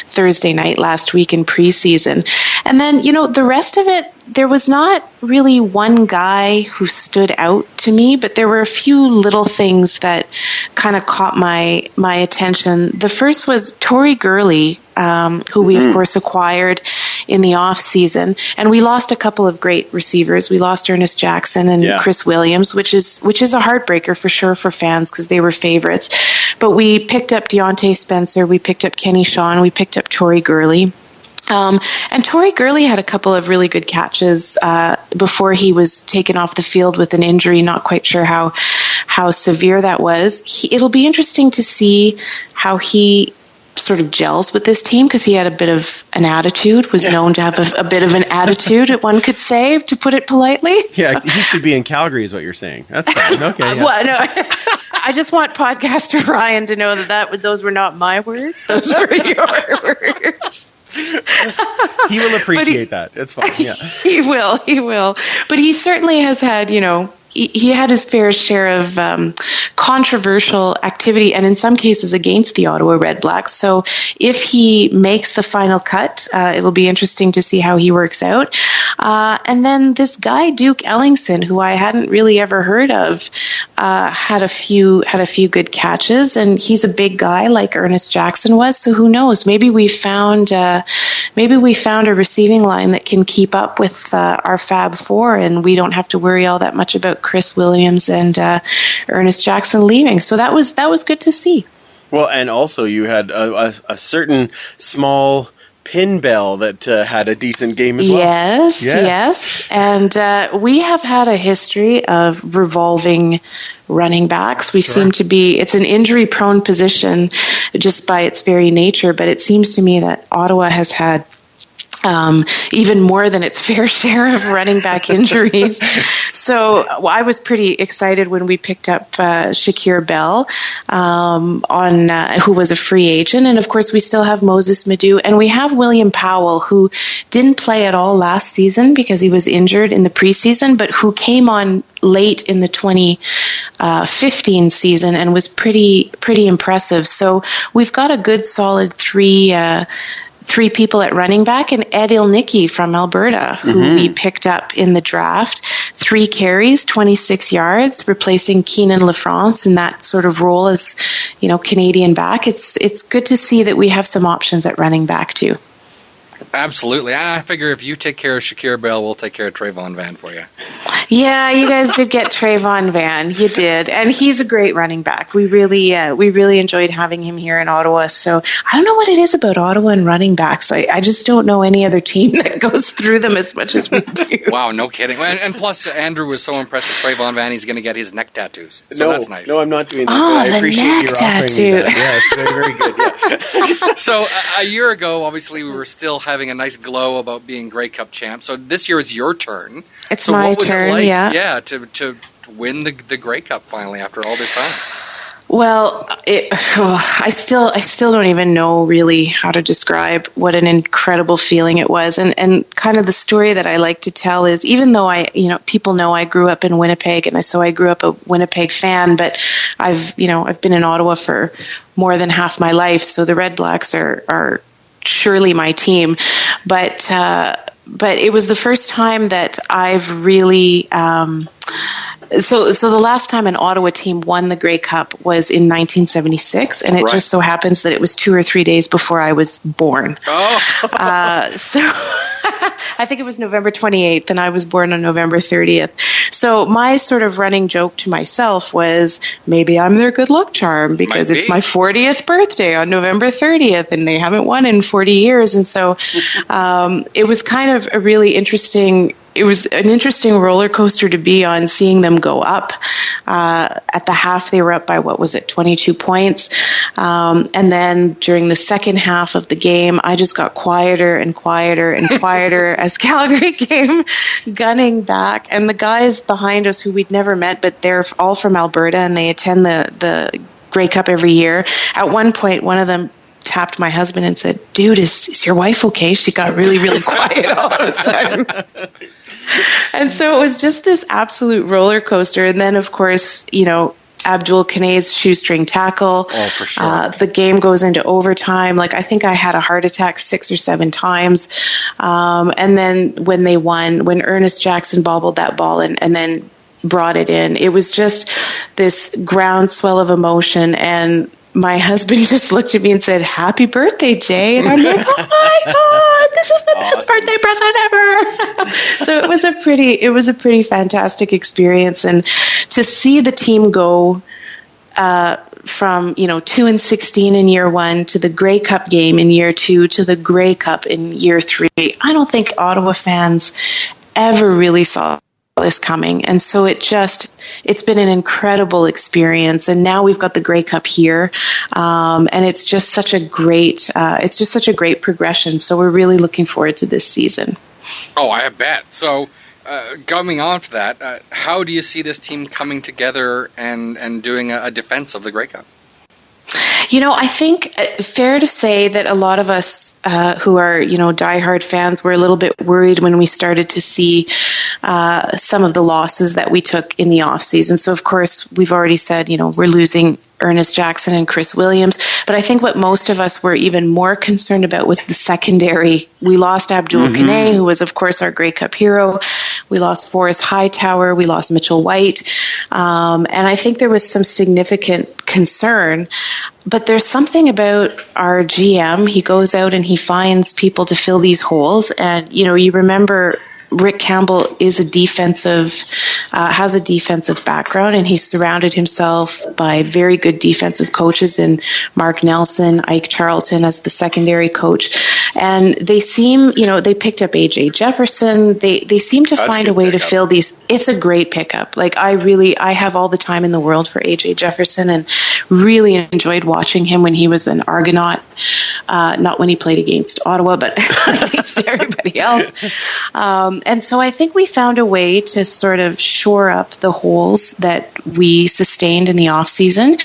Thursday night last week in preseason. And then, the rest of it, there was not really one guy who stood out to me, but there were a few little things that kind of caught my attention. The first was Torrey Gurley, who we, of course, acquired in the off season. And we lost a couple of great receivers. We lost Ernest Jackson and Chris Williams, which is a heartbreaker for sure for fans because they were favorites. But we picked up Deontay Spencer. We picked up Kenny Shaw. And we picked up Torrey Gurley. And Torrey Gurley had a couple of really good catches before he was taken off the field with an injury. Not quite sure how severe that was. It'll be interesting to see how he sort of gels with this team because he had a bit of an attitude, was known to have a bit of an attitude, one could say, to put it politely. Yeah, he should be in Calgary is what you're saying. That's fine. Okay. Yeah. Well, no, I just want podcaster Ryan to know that those were not my words. Those were your words. He will appreciate that. It's fine. Yeah. He will. But he certainly has had, he had his fair share of controversial activity and in some cases against the Ottawa RedBlacks. So if he makes the final cut, it'll be interesting to see how he works out. And then this guy, Duke Ellingson, who I hadn't really ever heard of, had a few good catches, and he's a big guy like Ernest Jackson was. So who knows? Maybe we found a receiving line that can keep up with our Fab Four, and we don't have to worry all that much about Chris Williams and Ernest Jackson leaving. So that was good to see. Well, and also you had a certain small Pin Bell that had a decent game as well. Yes. And we have had a history of revolving running backs. We seem to be, it's an injury-prone position just by its very nature, but it seems to me that Ottawa has had even more than its fair share of running back injuries. So I was pretty excited when we picked up Shakir Bell, who was a free agent. And of course, we still have Moses Madu, and we have William Powell, who didn't play at all last season because he was injured in the preseason, but who came on late in the 2015 season and was pretty impressive. So we've got a good solid three people at running back, and Ed Ilnicki from Alberta, who we picked up in the draft. 3 carries, 26 yards, replacing Keenan LaFrance in that sort of role as, Canadian back. It's good to see that we have some options at running back too. Absolutely. I figure if you take care of Shakir Bell, we'll take care of Trayvon Van for you. Yeah, you guys did get Trayvon Van. You did. And he's a great running back. We really enjoyed having him here in Ottawa. So I don't know what it is about Ottawa and running backs. I just don't know any other team that goes through them as much as we do. Wow, no kidding. And plus, Andrew was so impressed with Trayvon Van, he's going to get his neck tattoos. So that's nice. No, I'm not doing that. Oh, I appreciate neck your tattoo. offering me that. Yeah, it's very, very good. Yeah. So a year ago, obviously, we were still having a nice glow about being Grey Cup champ. So this year is your turn. It's my turn, yeah, to win the Grey Cup finally after all this time. Well, I still don't even know really how to describe what an incredible feeling it was. And kind of the story that I like to tell is, even though people know I grew up in Winnipeg, and so I grew up a Winnipeg fan, but I've been in Ottawa for more than half my life. So the Red Blacks are surely my team. But it was the first time that I've really, so the last time an Ottawa team won the Grey Cup was in 1976, and it just so happens that it was 2 or 3 days before I was born. Oh. So I think it was November 28th, and I was born on November 30th. So my sort of running joke to myself was, maybe I'm their good luck charm because it's my 40th birthday on November 30th, and they haven't won in 40 years. And so it was kind of a really interesting. It was an interesting roller coaster to be on, seeing them go up. At the half, they were up by, 22 points. And then during the second half of the game, I just got quieter and quieter and quieter as Calgary came gunning back. And the guys behind us who we'd never met, but they're all from Alberta, and they attend the Grey Cup every year. At one point, one of them tapped my husband and said, "Dude, is your wife okay? She got really, really quiet all of a sudden." And so it was just this absolute roller coaster. And then, of course, Abdul Kane's shoestring tackle. Oh, for sure. The game goes into overtime. Like, I think I had a heart attack 6 or 7 times. And then when they won, when Ernest Jackson bobbled that ball and then brought it in, it was just this groundswell of emotion. And my husband just looked at me and said, "Happy birthday, Jay." And I'm like, "Oh my God, this is the best birthday present ever." So it was a pretty fantastic experience. And to see the team go from 2-16 in year 1 to the Grey Cup game in year 2 to the Grey Cup in year 3, I don't think Ottawa fans ever really saw this coming. And so it's been an incredible experience. And now we've got the Grey Cup here. And it's just such a great progression. So we're really looking forward to this season. Oh, I bet. So coming on to that, how do you see this team coming together and doing a defense of the Grey Cup? I think fair to say that a lot of us who are, diehard fans were a little bit worried when we started to see some of the losses that we took in the off season. So, of course, we've already said, we're losing Ernest Jackson and Chris Williams. But I think what most of us were even more concerned about was the secondary. We lost Abdul Kane, who was, of course, our Grey Cup hero. We lost Forrest Hightower. We lost Mitchell White. And I think there was some significant concern. But there's something about our GM. He goes out and he finds people to fill these holes. And, you remember Rick Campbell is has a defensive background, and he's surrounded himself by very good defensive coaches in Mark Nelson, Ike Charlton as the secondary coach. And they seem, they picked up AJ Jefferson. They seem to find a way to fill these. It's a great pickup. Like, I have all the time in the world for AJ Jefferson, and really enjoyed watching him when he was an Argonaut. Not when he played against Ottawa, but against everybody else. And so I think we found a way to sort of shore up the holes that we sustained in the off season.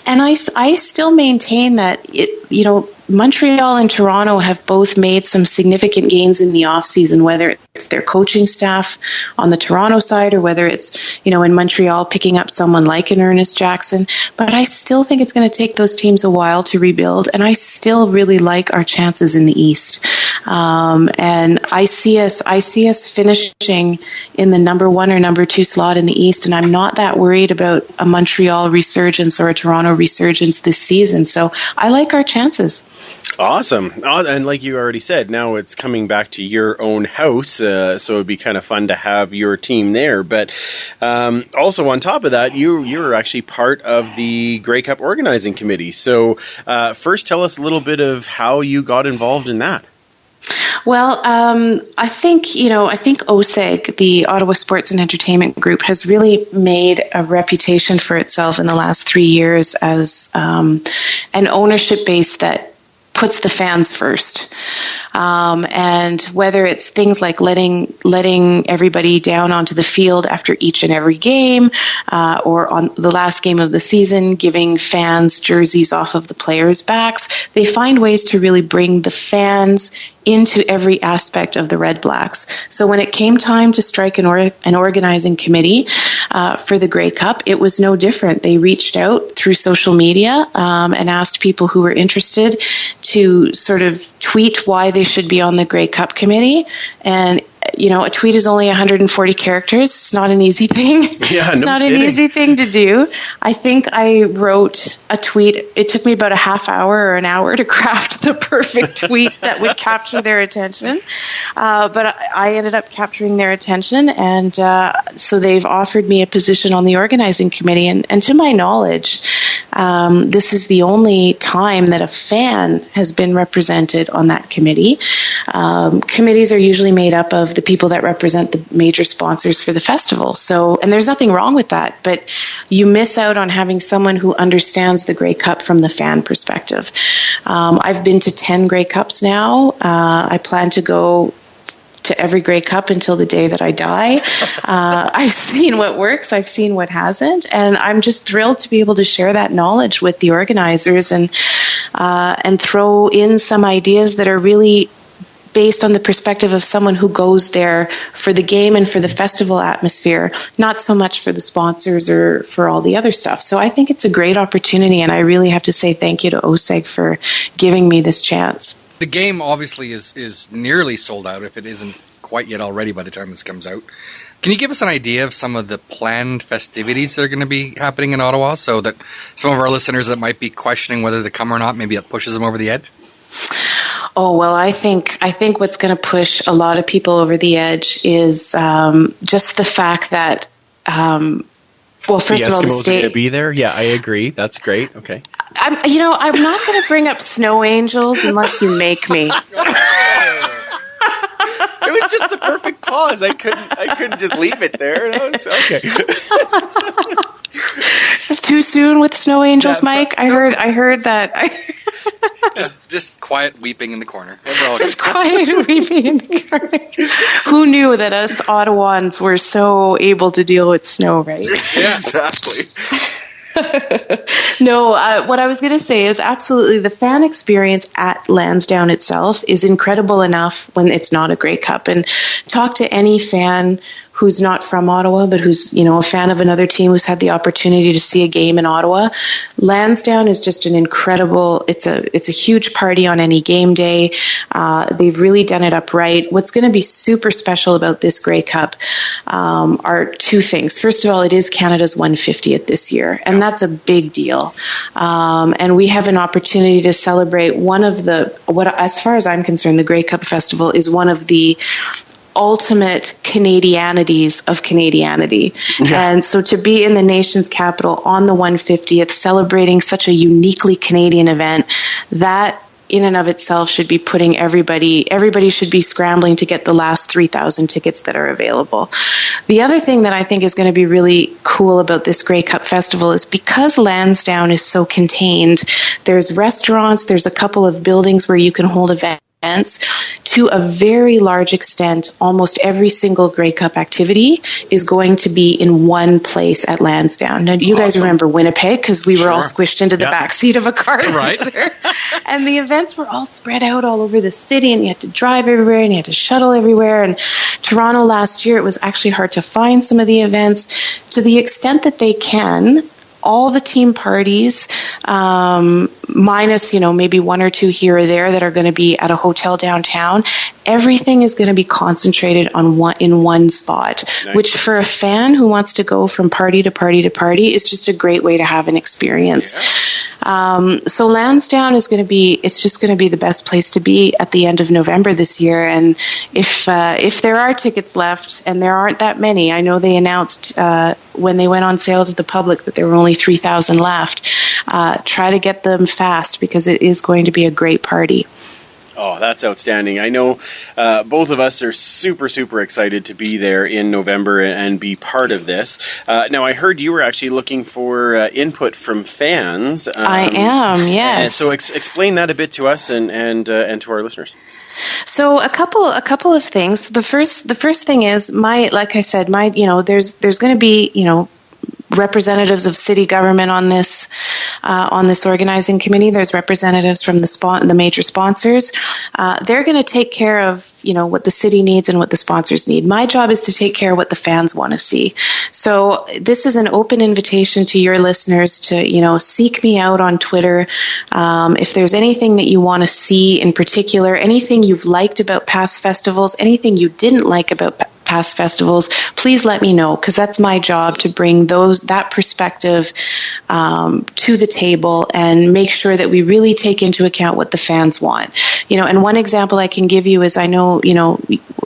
And I still maintain that Montreal and Toronto have both made some significant gains in the offseason, whether it's their coaching staff on the Toronto side or whether it's, in Montreal picking up someone like an Ernest Jackson. But I still think it's going to take those teams a while to rebuild, and I still really like our chances in the East. And I see us finishing in the number 1 or number 2 slot in the East, and I'm not that worried about a Montreal resurgence or a Toronto resurgence this season. So I like our chances. Awesome. And like you already said, now it's coming back to your own house, so it'd be kind of fun to have your team there. But also on top of that, you were actually part of the Grey Cup organizing committee. So first, tell us a little bit of how you got involved in that. Well, I think OSEG, the Ottawa Sports and Entertainment Group, has really made a reputation for itself in the last 3 years as an ownership base that puts the fans first. And whether it's things like letting everybody down onto the field after each and every game, or on the last game of the season, giving fans jerseys off of the players' backs, they find ways to really bring the fans into every aspect of the Red Blacks. So when it came time to strike an organizing committee for the Grey Cup, it was no different. They reached out through social media and asked people who were interested to sort of tweet why they should be on the Grey Cup committee. And a tweet is only 140 characters. It's not an easy thing. Yeah, it's not kidding. An easy thing to do. I think I wrote a tweet. It took me about a half hour or an hour to craft the perfect tweet that would capture their attention. But I ended up capturing their attention. And so they've offered me a position on the organizing committee. And to my knowledge, this is the only time that a fan has been represented on that committee. Committees are usually made up of the people that represent the major sponsors for the festival. So, and there's nothing wrong with that, but you miss out on having someone who understands the Grey Cup from the fan perspective. I've been to 10 Grey Cups now. I plan to go to every Grey Cup until the day that I die. I've seen what works, I've seen what hasn't, and I'm just thrilled to be able to share that knowledge with the organizers and throw in some ideas that are really based on the perspective of someone who goes there for the game and for the festival atmosphere, not so much for the sponsors or for all the other stuff. So I think it's a great opportunity, and I really have to say thank you to OSEG for giving me this chance. The game obviously is nearly sold out, if it isn't quite yet already by the time this comes out. Can you give us an idea of some of the planned festivities that are going to be happening in Ottawa, so that some of our listeners that might be questioning whether to come or not, maybe it pushes them over the edge? Oh, well, I think what's going to push a lot of people over the edge is just the fact that, well, first of all, the state going to be there. Yeah, I agree. That's great. Okay. I'm not going to bring up snow angels unless you make me. It was just the perfect pause. I couldn't just leave it there. That was okay. Too soon with snow angels, Mike. I heard that. Just quiet weeping in the corner. Just quiet weeping in the corner. Who knew that us Ottawans were so able to deal with snow, right? Yeah, exactly. No, what I was going to say is absolutely the fan experience at Lansdowne itself is incredible enough when it's not a Grey Cup. And talk to any fan who's not from Ottawa, but who's, a fan of another team who's had the opportunity to see a game in Ottawa. Lansdowne is just an incredible, it's a huge party on any game day. They've really done it up right. What's going to be super special about this Grey Cup are two things. First of all, it is Canada's 150th this year, and that's a big deal. And we have an opportunity to celebrate as far as I'm concerned, the Grey Cup Festival is one of the ultimate Canadianities of Canadianity. Yeah. And so to be in the nation's capital on the 150th, celebrating such a uniquely Canadian event, that in and of itself should be putting everybody should be scrambling to get the last 3,000 tickets that are available. The other thing that I think is going to be really cool about this Grey Cup Festival is because Lansdowne is so contained, there's restaurants, there's a couple of buildings where you can hold events. To a very large extent, almost every single Grey Cup activity is going to be in one place at Lansdowne. Now, you guys remember Winnipeg, because we were all squished into the back seat of a car right there. And the events were all spread out all over the city, and you had to drive everywhere, and you had to shuttle everywhere. And Toronto last year, it was actually hard to find some of the events. To the extent that they can, all the team parties, minus, maybe one or two here or there that are going to be at a hotel downtown, everything is going to be concentrated in one spot, nice. Which for a fan who wants to go from party to party to party is just a great way to have an experience. Yeah. So Lansdowne is going to be the best place to be at the end of November this year. And if there are tickets left, and there aren't that many, I know they announced when they went on sale to the public that there were only 3,000 left. Try to get them fast, because it is going to be a great party. Oh, that's outstanding. I know both of us are super, super excited to be there in November and be part of this. Now, I heard you were actually looking for input from fans. I am, yes. So explain that a bit to us and to our listeners. So a couple of things. The first thing is like I said, there's going to be, representatives of city government on this organizing committee. There's representatives from the major sponsors. They're going to take care of what the city needs and what the sponsors need. My job is to take care of what the fans want to see. So this is an open invitation to your listeners to seek me out on Twitter. If there's anything that you want to see in particular, anything you've liked about past festivals, anything you didn't like about past festivals, please let me know, because that's my job to bring that perspective to the table and make sure that we really take into account what the fans want. And one example I can give you is, I know,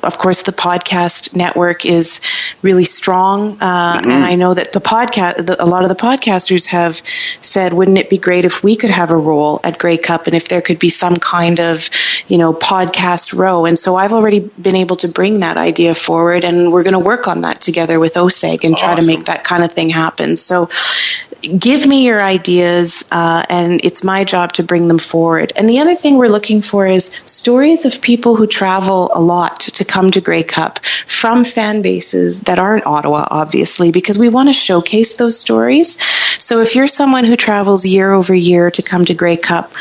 of course, the podcast network is really strong, and I know that a lot of the podcasters have said, wouldn't it be great if we could have a role at Grey Cup, and if there could be some kind of, podcast row. And so I've already been able to bring that idea forward, and we're going to work on that together with OSEG and try to make that kind of thing happen. So give me your ideas, and it's my job to bring them forward. And the other thing we're looking for is stories of people who travel a lot to come to Grey Cup from fan bases that aren't Ottawa, obviously, because we want to showcase those stories. So if you're someone who travels year over year to come to Grey Cup,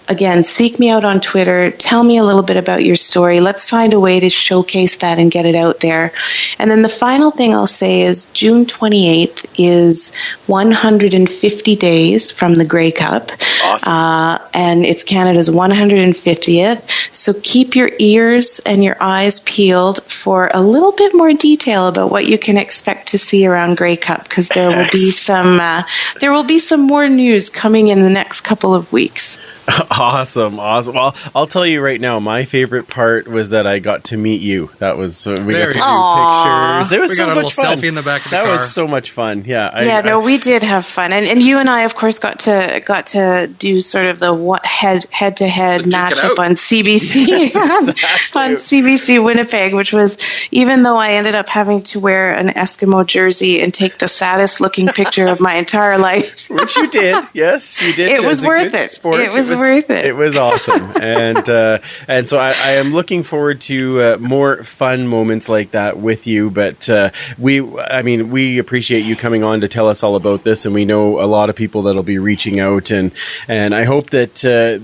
again, seek me out on Twitter. Tell me a little bit about your story. Let's find a way to showcase that and get it out there. And then the final thing I'll say is June 28th is 150 days from the Grey Cup. Awesome. And it's Canada's 150th. So keep your ears and your eyes peeled for a little bit more detail about what you can expect to see around Grey Cup, because there will be some more news coming in the next couple of weeks. Awesome. Well, I'll tell you right now, my favorite part was that I got to meet you. That was we got to do pictures. It was we so got a much little fun. selfie in the back of the car. That was so much fun. We did have fun, and you and I, of course, got to do sort of the head to head matchup on CBC on CBC Winnipeg, which was, even though I ended up having to wear an Eskimo jersey and take the saddest looking picture of my entire life, which you did. Yes, you did. It was worth it. It was worth it. It was awesome, and so I am looking forward to more fun moments like that with you. But we appreciate you coming on to tell us all about this, and we know a lot of people that'll be reaching out, and I hope that I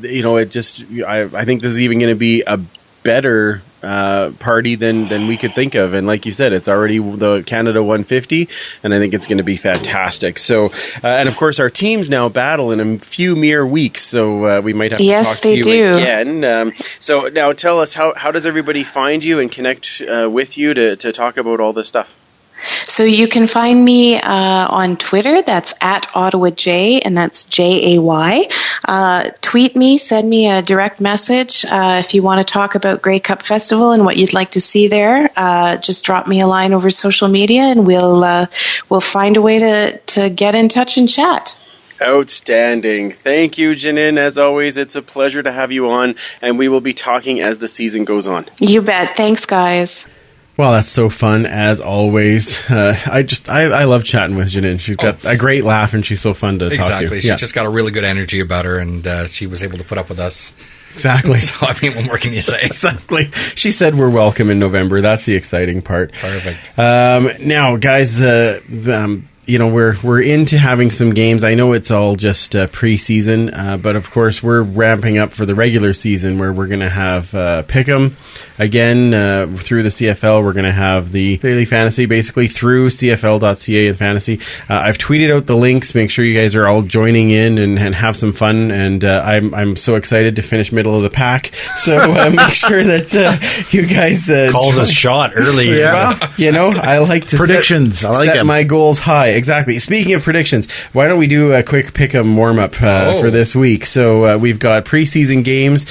think this is even going to be a better party than we could think of. And like you said, it's already the Canada 150, and I think it's going to be fantastic. So and of course our teams now battle in a few mere weeks, so we might have to talk to you again. So now tell us, how does everybody find you and connect with you to talk about all this stuff? So you can find me on Twitter. That's at OttawaJ, and that's JAY. Tweet me, send me a direct message. If you want to talk about Grey Cup Festival and what you'd like to see there, just drop me a line over social media, and we'll find a way to get in touch and chat. Outstanding. Thank you, Jeannine. As always, it's a pleasure to have you on, and we will be talking as the season goes on. You bet. Thanks, guys. Well, that's so fun, as always. I love chatting with Jeannine. She's got a great laugh, and she's so fun to talk to. Exactly. She's just got a really good energy about her, and she was able to put up with us. Exactly. So, what more can you say? Exactly. She said we're welcome in November. That's the exciting part. Perfect. Now, guys, we're into having some games. I know it's all just preseason, but of course we're ramping up for the regular season, where we're going to have Pick'em again through the CFL. We're going to have the daily fantasy basically through CFL.ca and fantasy. I've tweeted out the links. Make sure you guys are all joining in and have some fun. And I'm so excited to finish middle of the pack. So make sure that you guys calls a shot early. Yeah, I like to predictions. set my goals high. Exactly. Speaking of predictions, why don't we do a quick pick-em warm-up for this week? So we've got preseason games.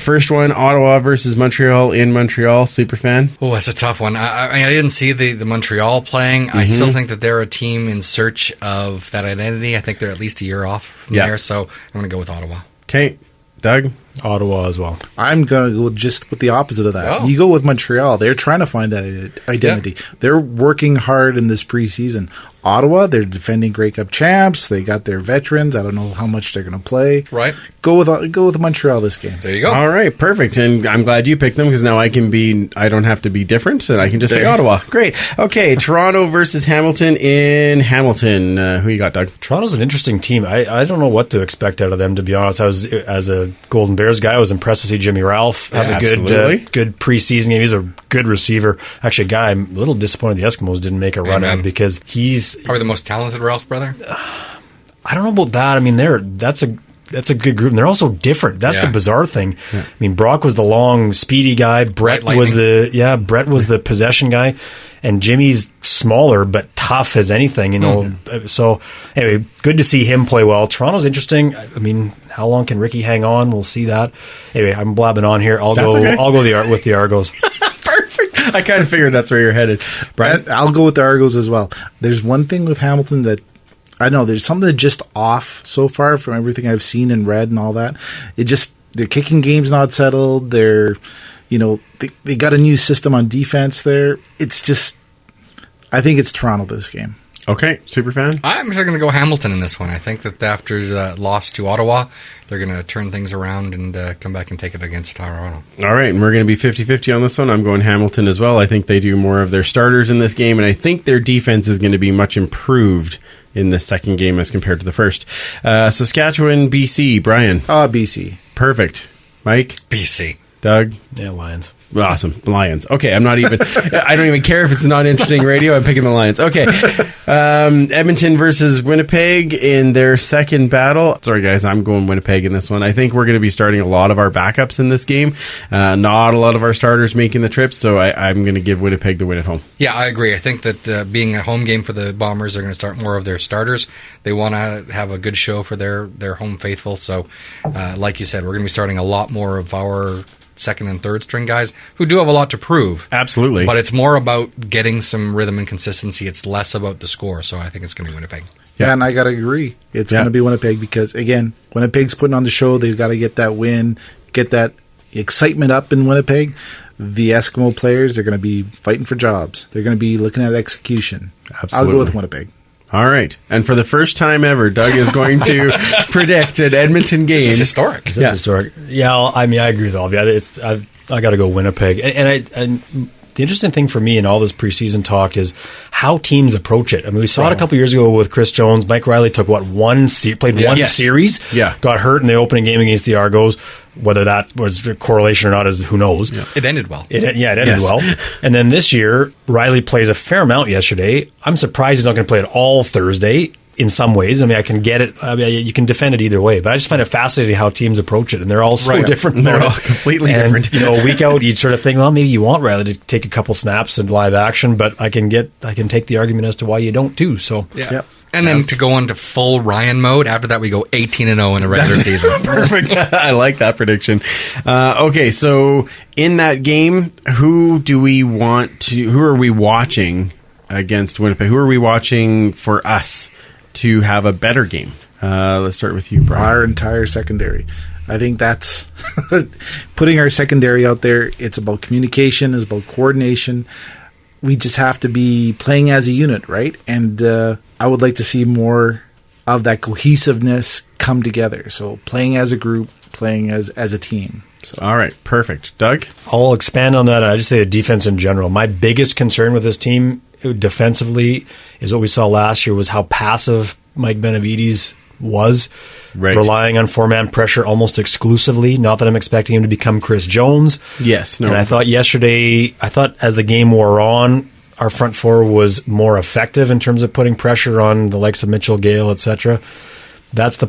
First one, Ottawa versus Montreal in Montreal. Superfan? Oh, that's a tough one. I didn't see the Montreal playing. I still think that they're a team in search of that identity. I think they're at least a year off from there, so I'm going to go with Ottawa. Okay. Doug? Ottawa as well. I'm going to go just with the opposite of that. Oh. You go with Montreal. They're trying to find that identity. Yeah. They're working hard in this preseason. Ottawa, they're defending Grey Cup champs. They got their veterans. I don't know how much they're going to play. Right. Go with Montreal this game. There you go. All right, perfect. And I'm glad you picked them, because now I don't have to be different, and I can just say Ottawa. Great. Okay, Toronto versus Hamilton in Hamilton. Who you got, Doug? Toronto's an interesting team. I don't know what to expect out of them, to be honest. As a Golden Bears guy, I was impressed to see Jimmy Ralph have a good preseason game. He's a good receiver. Actually, a guy I'm a little disappointed the Eskimos didn't make a run at, because he's probably the most talented Ralph brother. I don't know about that. I mean, that's a good group, and they're also different. That's the bizarre thing. Yeah. I mean, Brock was the long, speedy guy. Brett was the possession guy, and Jimmy's smaller but tough as anything. So anyway, good to see him play well. Toronto's interesting. I mean, how long can Ricky hang on? We'll see that. Anyway, I'm blabbing on here. I'll go with the Argos. Perfect. I kind of figured that's where you're headed, Brian. I'll go with the Argos as well. There's one thing with Hamilton that I know there's something that's just off so far from everything I've seen and read and all that. Their kicking game's not settled. They got a new system on defense there. It's just, I think it's Toronto this game. Okay, Superfan? I'm actually going to go Hamilton in this one. I think that after the loss to Ottawa, they're going to turn things around and come back and take it against Toronto. All right, and we're going to be 50-50 on this one. I'm going Hamilton as well. I think they do more of their starters in this game, and I think their defense is going to be much improved in the second game as compared to the first. Saskatchewan, BC. Brian. BC. Perfect. Mike. BC. Doug. Yeah, Lions. Awesome. Lions. Okay, I don't even care if it's not interesting radio. I'm picking the Lions. Okay. Edmonton versus Winnipeg in their second battle. Sorry, guys, I'm going Winnipeg in this one. I think we're going to be starting a lot of our backups in this game. Not a lot of our starters making the trip, so I'm going to give Winnipeg the win at home. Yeah, I agree. I think that being a home game for the Bombers, they're going to start more of their starters. They want to have a good show for their home faithful. So, like you said, we're going to be starting a lot more of our second and third string guys who do have a lot to prove. Absolutely. But it's more about getting some rhythm and consistency. It's less about the score. So I think it's going to be Winnipeg. Yeah, and I got to agree. It's going to be Winnipeg because, again, Winnipeg's putting on the show. They've got to get that win, get that excitement up in Winnipeg. The Eskimo players, they're going to be fighting for jobs. They're going to be looking at execution. Absolutely. I'll go with Winnipeg. All right. And for the first time ever, Doug is going to predict an Edmonton game. This is historic. This is historic. Yeah, I agree with all of you. I got to go Winnipeg. And the interesting thing for me in all this preseason talk is how teams approach it. I mean, we saw it a couple years ago with Chris Jones. Mike Riley took, played one series, got hurt in the opening game against the Argos. Whether that was a correlation or not, who knows. Yeah. It ended well. It ended well. And then this year, Riley plays a fair amount yesterday. I'm surprised he's not going to play it all Thursday in some ways. I mean, I can get it. I mean, you can defend it either way. But I just find it fascinating how teams approach it. And they're all so different. They're all completely different. A week out, you'd sort of think, well, maybe you want Riley to take a couple snaps in live action. But I can take the argument as to why you don't too. So, yeah. Yep. And then to go into full Ryan mode, after that we go 18-0 in a regular season. Perfect. I like that prediction. Okay, so in that game, who are we watching against Winnipeg? Who are we watching for us to have a better game? Let's start with you, Brian. Our entire secondary. I think that's putting our secondary out there. It's about communication, it's about coordination. We just have to be playing as a unit, right? And I would like to see more of that cohesiveness come together. So playing as a group, playing as a team. So. All right, perfect. Doug? I'll expand on that. I just say the defense in general. My biggest concern with this team defensively is what we saw last year was how passive Mike Benavides was, relying on four-man pressure almost exclusively. Not that I'm expecting him to become Chris Jones. Yes. No. And I thought yesterday, as the game wore on, our front four was more effective in terms of putting pressure on the likes of Mitchell, Gale, etc. That's the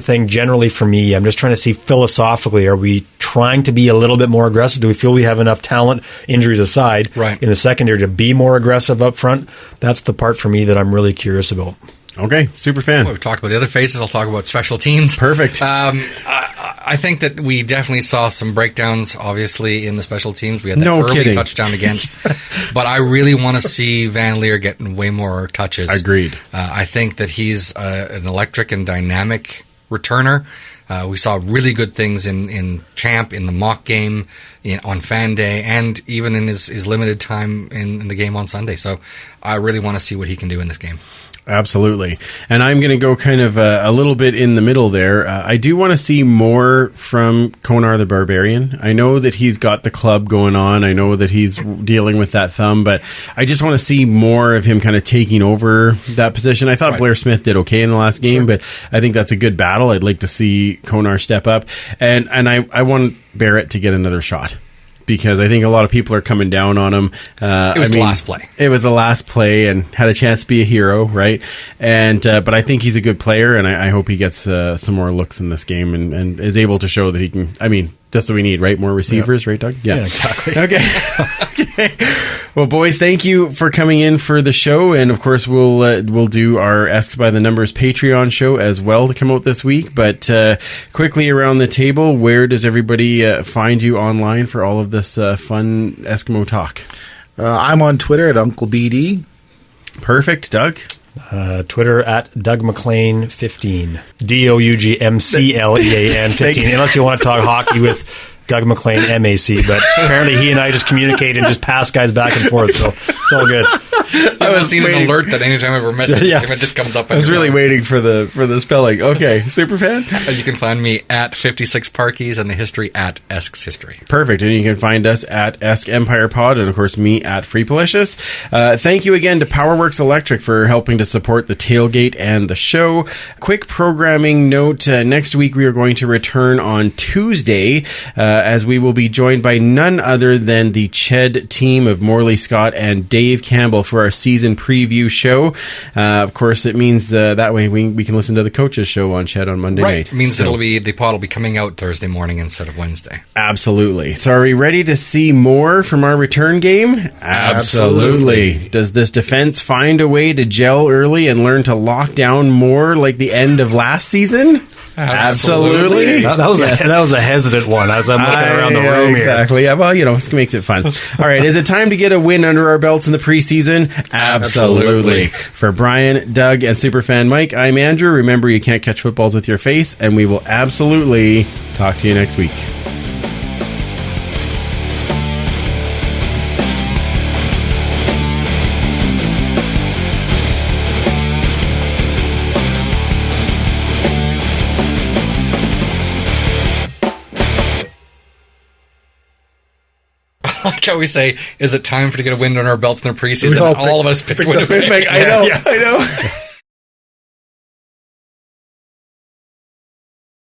thing generally for me. I'm just trying to see philosophically, are we trying to be a little bit more aggressive? Do we feel we have enough talent, injuries aside, in the secondary to be more aggressive up front? That's the part for me that I'm really curious about. Okay, super fan. Well, we've talked about the other phases. I'll talk about special teams. Perfect. I think that we definitely saw some breakdowns, obviously, in the special teams. We had that early touchdown against. But I really want to see Van Leer getting way more touches. Agreed. I think that he's an electric and dynamic returner. We saw really good things in camp, in the mock game, on Fan Day, and even in his limited time in the game on Sunday. So I really want to see what he can do in this game. Absolutely. And I'm going to go kind of a little bit in the middle there. I do want to see more from Konar the Barbarian. I know that he's got the club going on. I know that he's dealing with that thumb, but I just want to see more of him kind of taking over that position. I thought Blair Smith did okay in the last game, but I think that's a good battle. I'd like to see Konar step up. And I want Barrett to get another shot, because I think a lot of people are coming down on him. It was the last play. It was the last play and had a chance to be a hero, right? And but I think he's a good player, and I hope he gets some more looks in this game and is able to show that he can. I mean, that's what we need, right? More receivers, right, Doug? Yeah, exactly. Okay. Well, boys, thank you for coming in for the show, and of course we'll do our Esks by the Numbers Patreon show as well to come out this week. But quickly around the table, where does everybody find you online for all of this fun Eskimo talk? I'm on Twitter at Uncle BD. Perfect, Doug. Twitter at Doug McLean 15. DougMclean 15. Unless you want to talk hockey with Doug McLean MAC, but apparently he and I just communicate and just pass guys back and forth, so it's all good. I haven't seen an alert that anytime I ever message him, it just comes up. I was really waiting for the spelling. Okay, Superfan? You can find me at 56 Parkies and the history at Esks History. Perfect. And you can find us at Esk Empire Pod and, of course, me at Freepalicious. Thank you again to Powerworks Electric for helping to support the tailgate and the show. Quick programming note. Next week we are going to return on Tuesday as we will be joined by none other than the Ched team of Morley Scott and Dave Campbell for our season preview show. Of course, it means that way we can listen to the coaches show on Ched on Monday night. It means the pod will be coming out Thursday morning instead of Wednesday. Absolutely. So are we ready to see more from our return game? Absolutely. Does this defense find a way to gel early and learn to lock down more like the end of last season? Absolutely. That was a hesitant one as I'm looking around the room here. Exactly. Yeah, well, this makes it fun. All right. Is it time to get a win under our belts in the preseason? Absolutely. For Brian, Doug, and Superfan Mike, I'm Andrew. Remember, you can't catch footballs with your face, and we will absolutely talk to you next week. Like how we say, is it time for to get a win on our belts in the preseason? All of us picked Winnipeg. I know.